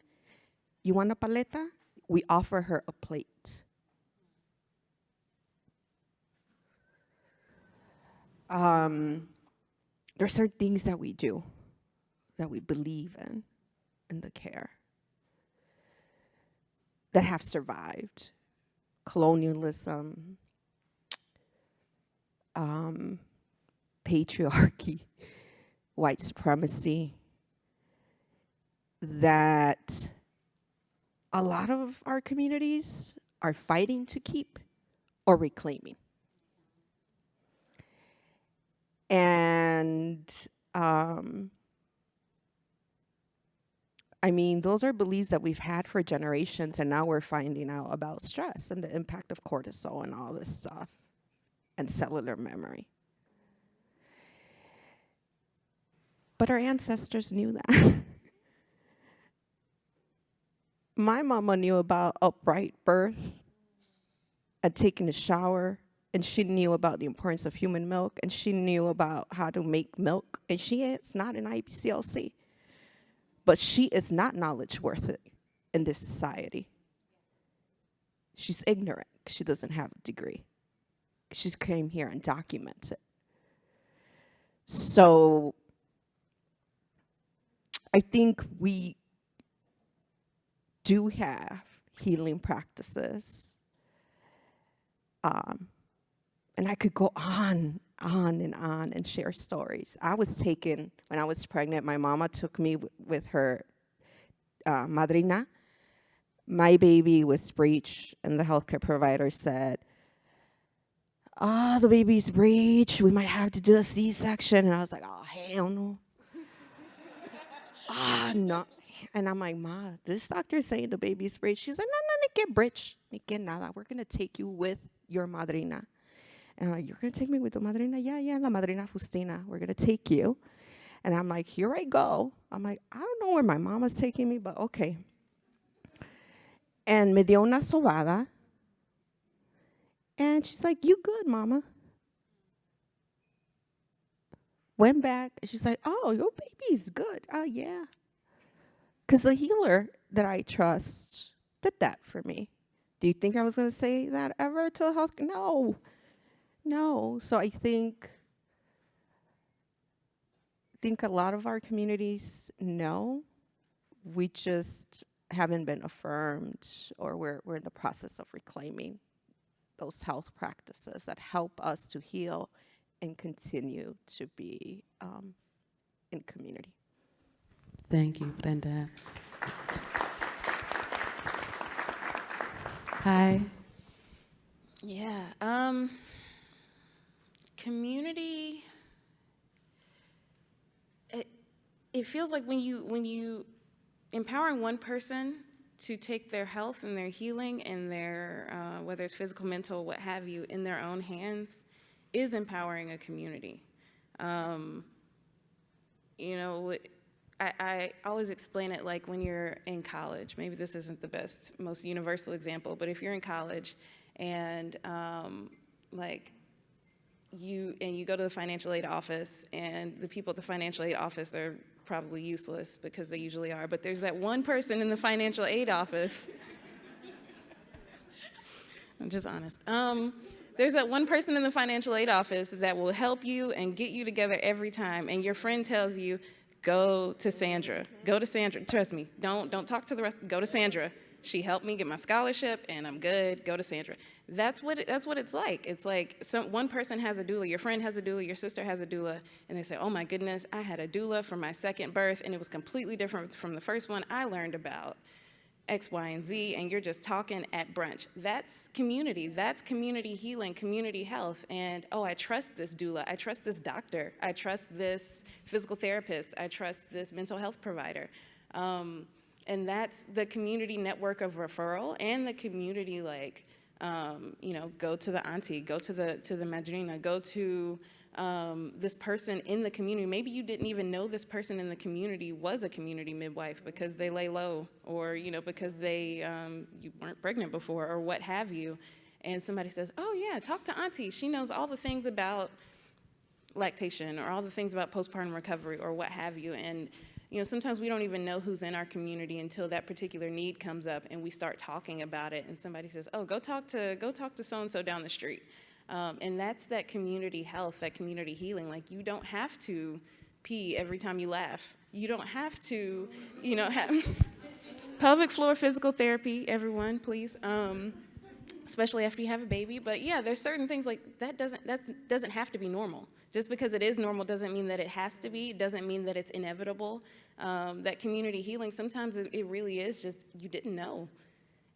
B: you want a paleta? We offer her a plate. There's certain things that we do, that we believe in the care, that have survived. Colonialism, patriarchy, white supremacy, that a lot of our communities are fighting to keep or reclaiming. And I mean, those are beliefs that we've had for generations, and now we're finding out about stress and the impact of cortisol and all this stuff, and cellular memory. But our ancestors knew that. My mama knew about upright birth and taking a shower, and she knew about the importance of human milk, and she knew about how to make milk, and she is not an IBCLC. But she is not knowledge worth it. in this society. She's ignorant. She doesn't have a degree. She's came here and documented. So I think we do have healing practices. And I could go on and share stories. I was taken, when I was pregnant, my mama took me with her madrina. My baby was breech, and the healthcare provider said, the baby's breech, we might have to do a C-section. And I was like, oh, hell no. No. And I'm like, Ma, this doctor is saying the baby's breech. She's like, no, no get breech. Ni que nada. We're going to take you with your madrina. And I'm like, you're going to take me with the madrina? Yeah, la madrina Justina. We're going to take you. And I'm like, here I go. I'm like, I don't know where my mama's taking me, but okay. And me dio una sobada. And she's like, you good, mama? Went back. And she's like, oh, your baby's good. Oh, yeah. Because the healer that I trust did that for me. Do you think I was going to say that ever to a health? No. So I think a lot of our communities know. We just haven't been affirmed, or we're in the process of reclaiming those health practices that help us to heal and continue to be in community.
A: Thank you, Brenda. Hi.
C: Yeah. Community. It feels like when you empowering one person to take their health and their healing and their whether it's physical, mental, what have you, in their own hands, is empowering a community. I always explain it like when you're in college. Maybe this isn't the best, most universal example, but if you're in college and you go to the financial aid office, and the people at the financial aid office are probably useless, because they usually are, but there's that one person in the financial aid office. I'm just honest. There's that one person in the financial aid office that will help you and get you together every time, and your friend tells you, go to Sandra. Go to Sandra. Trust me. Don't talk to the rest. Go to Sandra. She helped me get my scholarship, and I'm good. Go to Sandra. That's what it's like. It's like one person has a doula, your friend has a doula, your sister has a doula, and they say, oh my goodness, I had a doula for my second birth, and it was completely different from the first one. I learned about X, Y, and Z, and you're just talking at brunch. That's community. That's community healing, community health. And, oh, I trust this doula. I trust this doctor. I trust this physical therapist. I trust this mental health provider. And that's the community network of referral, and the community, go to the auntie, go to the madrina, go to this person in the community. Maybe you didn't even know this person in the community was a community midwife because they lay low, or because you weren't pregnant before, or what have you. And somebody says, oh yeah, talk to auntie. She knows all the things about lactation, or all the things about postpartum recovery, or what have you. And sometimes we don't even know who's in our community until that particular need comes up, and we start talking about it, and somebody says, oh, go talk to so-and-so down the street. And that's that community health, that community healing. Like, you don't have to pee every time you laugh. You don't have to, have pelvic floor physical therapy, everyone, please. Especially after you have a baby. But yeah, there's certain things like that doesn't have to be normal. Just because it is normal doesn't mean that it has to be. It doesn't mean that it's inevitable. That community healing, sometimes it really is just you didn't know.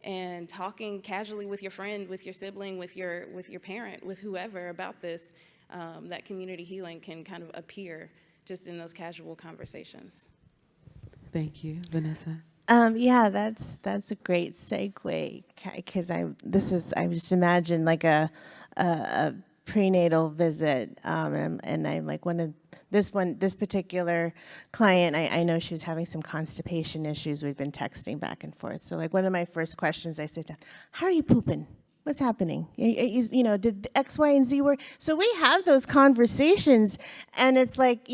C: And talking casually with your friend, with your sibling, with your parent, with whoever about this, that community healing can kind of appear just in those casual conversations.
A: Thank you, Vanessa.
D: Yeah, that's a great segue, because I just imagine like a prenatal visit, and I'm like this particular client, I know she was having some constipation issues. We've been texting back and forth. So like one of my first questions, I said, how are you pooping? What's happening? Did X, Y, and Z work? So we have those conversations, and it's like,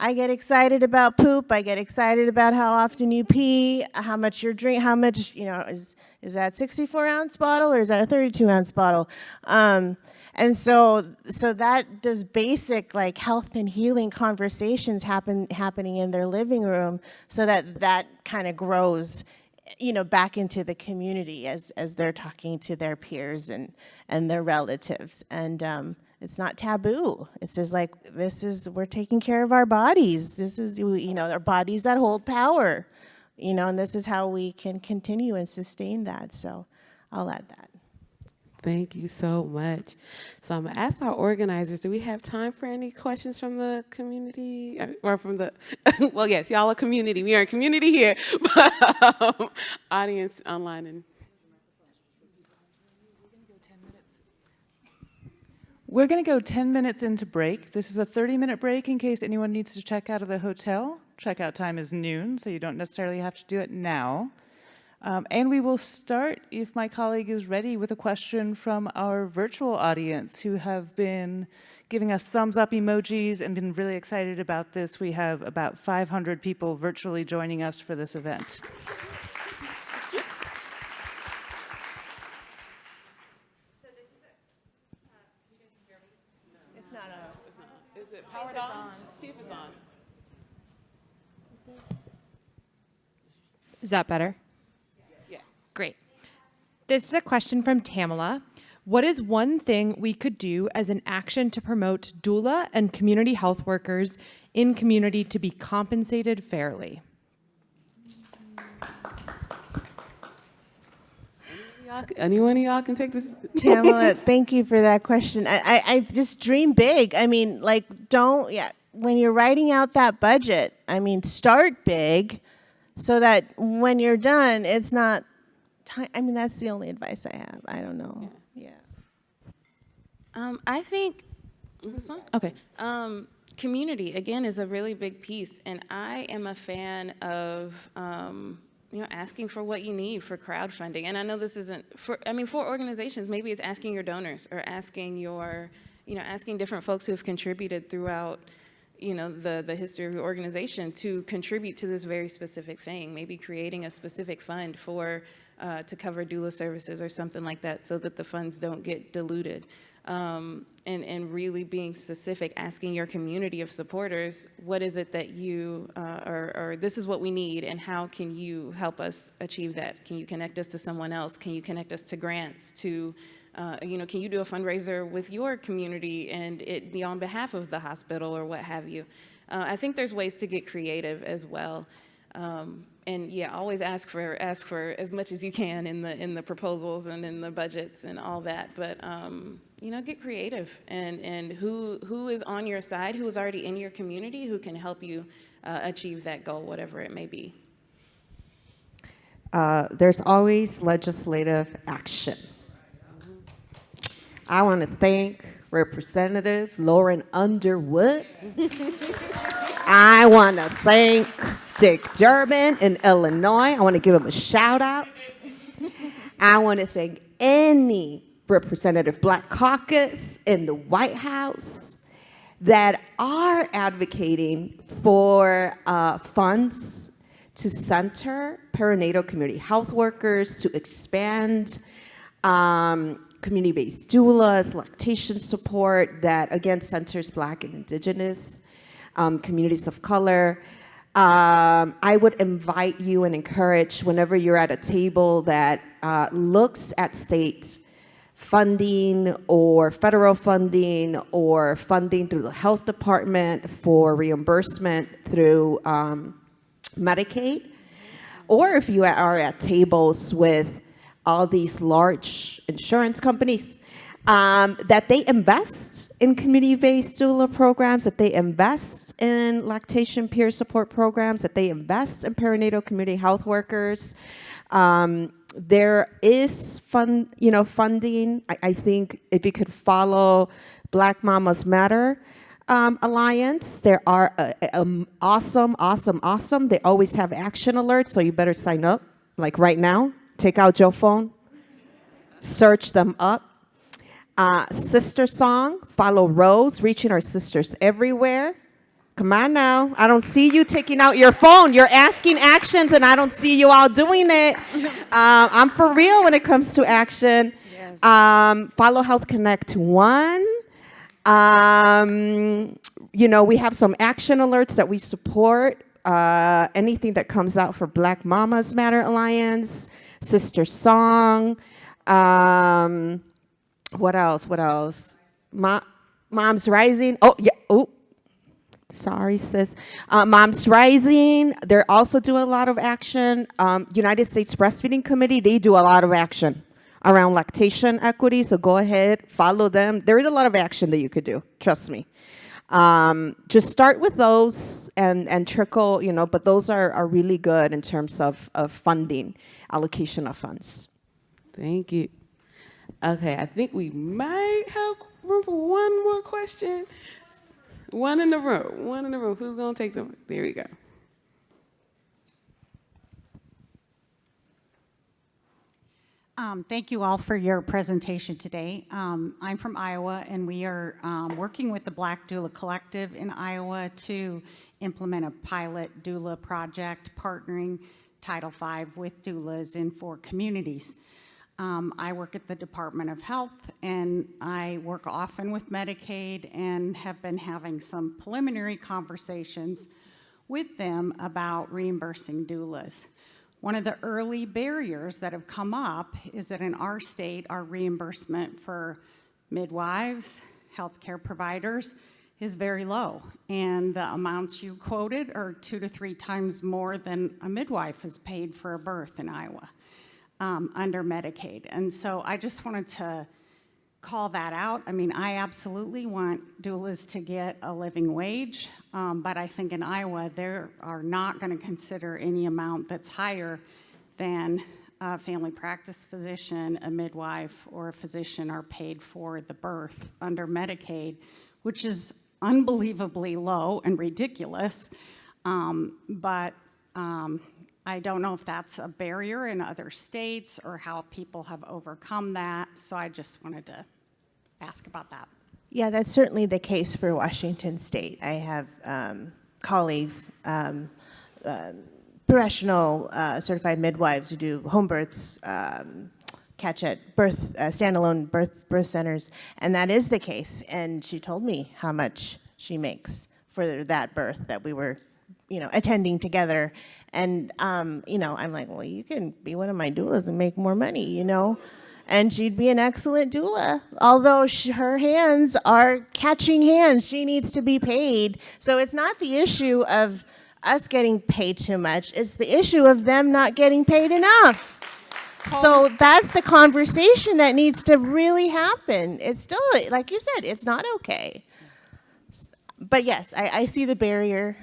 D: I get excited about poop. I get excited about how often you pee, how much you drink, how much, is that 64-ounce bottle or is that a 32-ounce bottle? And so that those basic like health and healing conversations happening in their living room, so that kind of grows, back into the community as they're talking to their peers and their relatives. And it's not taboo. It's just like, we're taking care of our bodies. This is, our bodies that hold power, and this is how we can continue and sustain that. So I'll add that.
A: Thank you so much. So I'm going to ask our organizers, do we have time for any questions from the community? Or from the, well, yes, y'all are community. We are a community here. But audience online and.
E: We're going to go 10 minutes into break. This is a 30-minute break in case anyone needs to check out of the hotel. Checkout time is noon, so you don't necessarily have to do it now. And we will start, if my colleague is ready, with a question from our virtual audience who have been giving us thumbs up emojis and been really excited about this. We have about 500 people virtually joining us for this event.
D: It's not on.
A: Is it powered on? See if it's on.
F: Is that better?
A: Yeah.
F: Great. This is a question from Tamala. What is one thing we could do as an action to promote doula and community health workers in community to be compensated fairly?
A: Anyone of y'all can take this?
D: Tamala, thank you for that question. I just dream big. I mean, like, when you're writing out that budget, start big so that when you're done, it's not time. That's the only advice I have. I don't know. Yeah.
C: I think, is this on? Okay. Community, again, is a really big piece. And I am a fan of, asking for what you need for crowdfunding. And I know this isn't for organizations, maybe it's asking your donors or asking asking different folks who have contributed throughout, the history of your organization to contribute to this very specific thing. Maybe creating a specific fund to cover doula services or something like that so that the funds don't get diluted. And really being specific, asking your community of supporters, what is it that you, or this is what we need, and how can you help us achieve that? Can you connect us to someone else? Can you connect us to grants? Can you do a fundraiser with your community and it be on behalf of the hospital or what have you? I think there's ways to get creative as well. And yeah, always ask for as much as you can in the proposals and in the budgets and all that. But get creative and who is on your side, who is already in your community, who can help you achieve that goal, whatever it may be.
B: There's always legislative action. I want to thank Representative Lauren Underwood. I want to thank Dick Durbin in Illinois. I want to give him a shout out. I want to thank any Representative Black Caucus in the White House that are advocating for funds to center perinatal community health workers, to expand community-based doulas, lactation support that, again, centers Black and Indigenous communities of color. I would invite you and encourage, whenever you're at a table that looks at state funding or federal funding or funding through the health department for reimbursement through Medicaid, or if you are at tables with all these large insurance companies, that they invest in community-based doula programs, that they invest in lactation peer support programs, that they invest in perinatal community health workers. There is funding. I think if you could follow Black Mamas Matter Alliance, there are awesome. They always have action alerts, so you better sign up, like right now. Take out your phone, search them up. Sister Song, Follow Rose, reaching our sisters everywhere. Come on now. I don't see you taking out your phone. You're asking actions, and I don't see you all doing it. I'm for real when it comes to action.
C: Yes.
B: Follow Health Connect 1. We have some action alerts that we support. Anything that comes out for Black Mamas Matter Alliance, Sister Song. What else? Moms Rising. Oh, yeah. Oh, sorry, sis. Moms Rising. They're also doing a lot of action. United States Breastfeeding Committee, they do a lot of action around lactation equity. So go ahead, follow them. There is a lot of action that you could do. Trust me. Just start with those and trickle, but those are really good in terms of funding, allocation of funds.
A: Thank you. Okay, I think we might have room for one more question. One in the room. Who's going to take them? There we go.
G: Thank you all for your presentation today. I'm from Iowa, and we are working with the Black Doula Collective in Iowa to implement a pilot doula project, partnering Title V with doulas in 4 communities. I work at the Department of Health, and I work often with Medicaid and have been having some preliminary conversations with them about reimbursing doulas. One of the early barriers that have come up is that in our state, our reimbursement for midwives, healthcare providers, is very low. And the amounts you quoted are 2 to 3 times more than a midwife is paid for a birth in Iowa under Medicaid. And so I just wanted to call that out. I mean, I absolutely want doulas to get a living wage, but I think in Iowa, they are not going to consider any amount that's higher than a family practice physician, a midwife, or a physician are paid for the birth under Medicaid, which is unbelievably low and ridiculous. But I don't know if that's a barrier in other states or how people have overcome that. So I just wanted to ask about that.
D: Yeah, that's certainly the case for Washington State. I have colleagues, professional certified midwives who do home births, catch at birth, standalone birth centers, and that is the case. And she told me how much she makes for that birth that we were, attending together. And, I'm like, well, you can be one of my doulas and make more money, And she'd be an excellent doula, although her hands are catching hands. She needs to be paid. So it's not the issue of us getting paid too much. It's the issue of them not getting paid enough. So that's the conversation that needs to really happen. It's still, like you said, it's not okay. But yes, I see the barrier.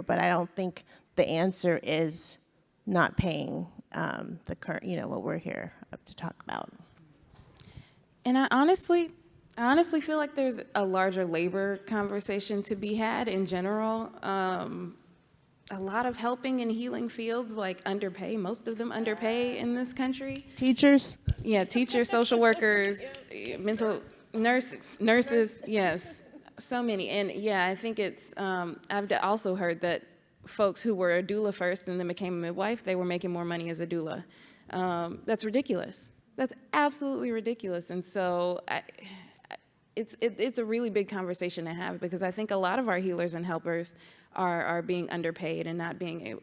D: But I don't think the answer is not paying the current, what we're here to talk about.
C: And I honestly feel like there's a larger labor conversation to be had in general. A lot of helping and healing fields like underpay, most of them underpay in this country.
D: Teachers?
C: Yeah, teachers, social workers, mental nurses, yes, so many. And yeah, I think it's, I've also heard that folks who were a doula first and then became a midwife, they were making more money as a doula. That's ridiculous. That's absolutely ridiculous. And so it's a really big conversation to have, because I think a lot of our healers and helpers are being underpaid and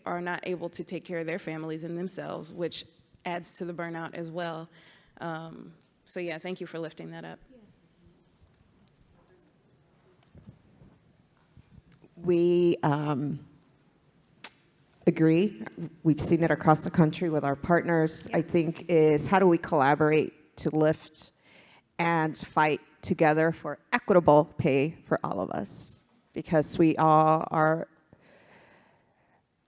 C: are not able to take care of their families and themselves, which adds to the burnout as well. So yeah, thank you for lifting that up.
B: We agree. We've seen it across the country with our partners. I think is how do we collaborate to lift and fight together for equitable pay for all of us, because we all are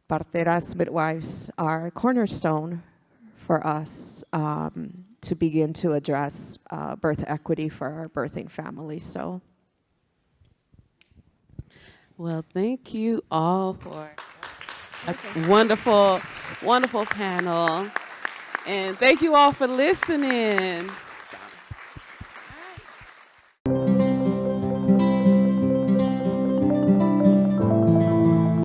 B: parteras, midwives, are a cornerstone for us to begin to address birth equity for our birthing families. So.
A: Well, thank you all for a wonderful, wonderful panel. And thank you all for listening.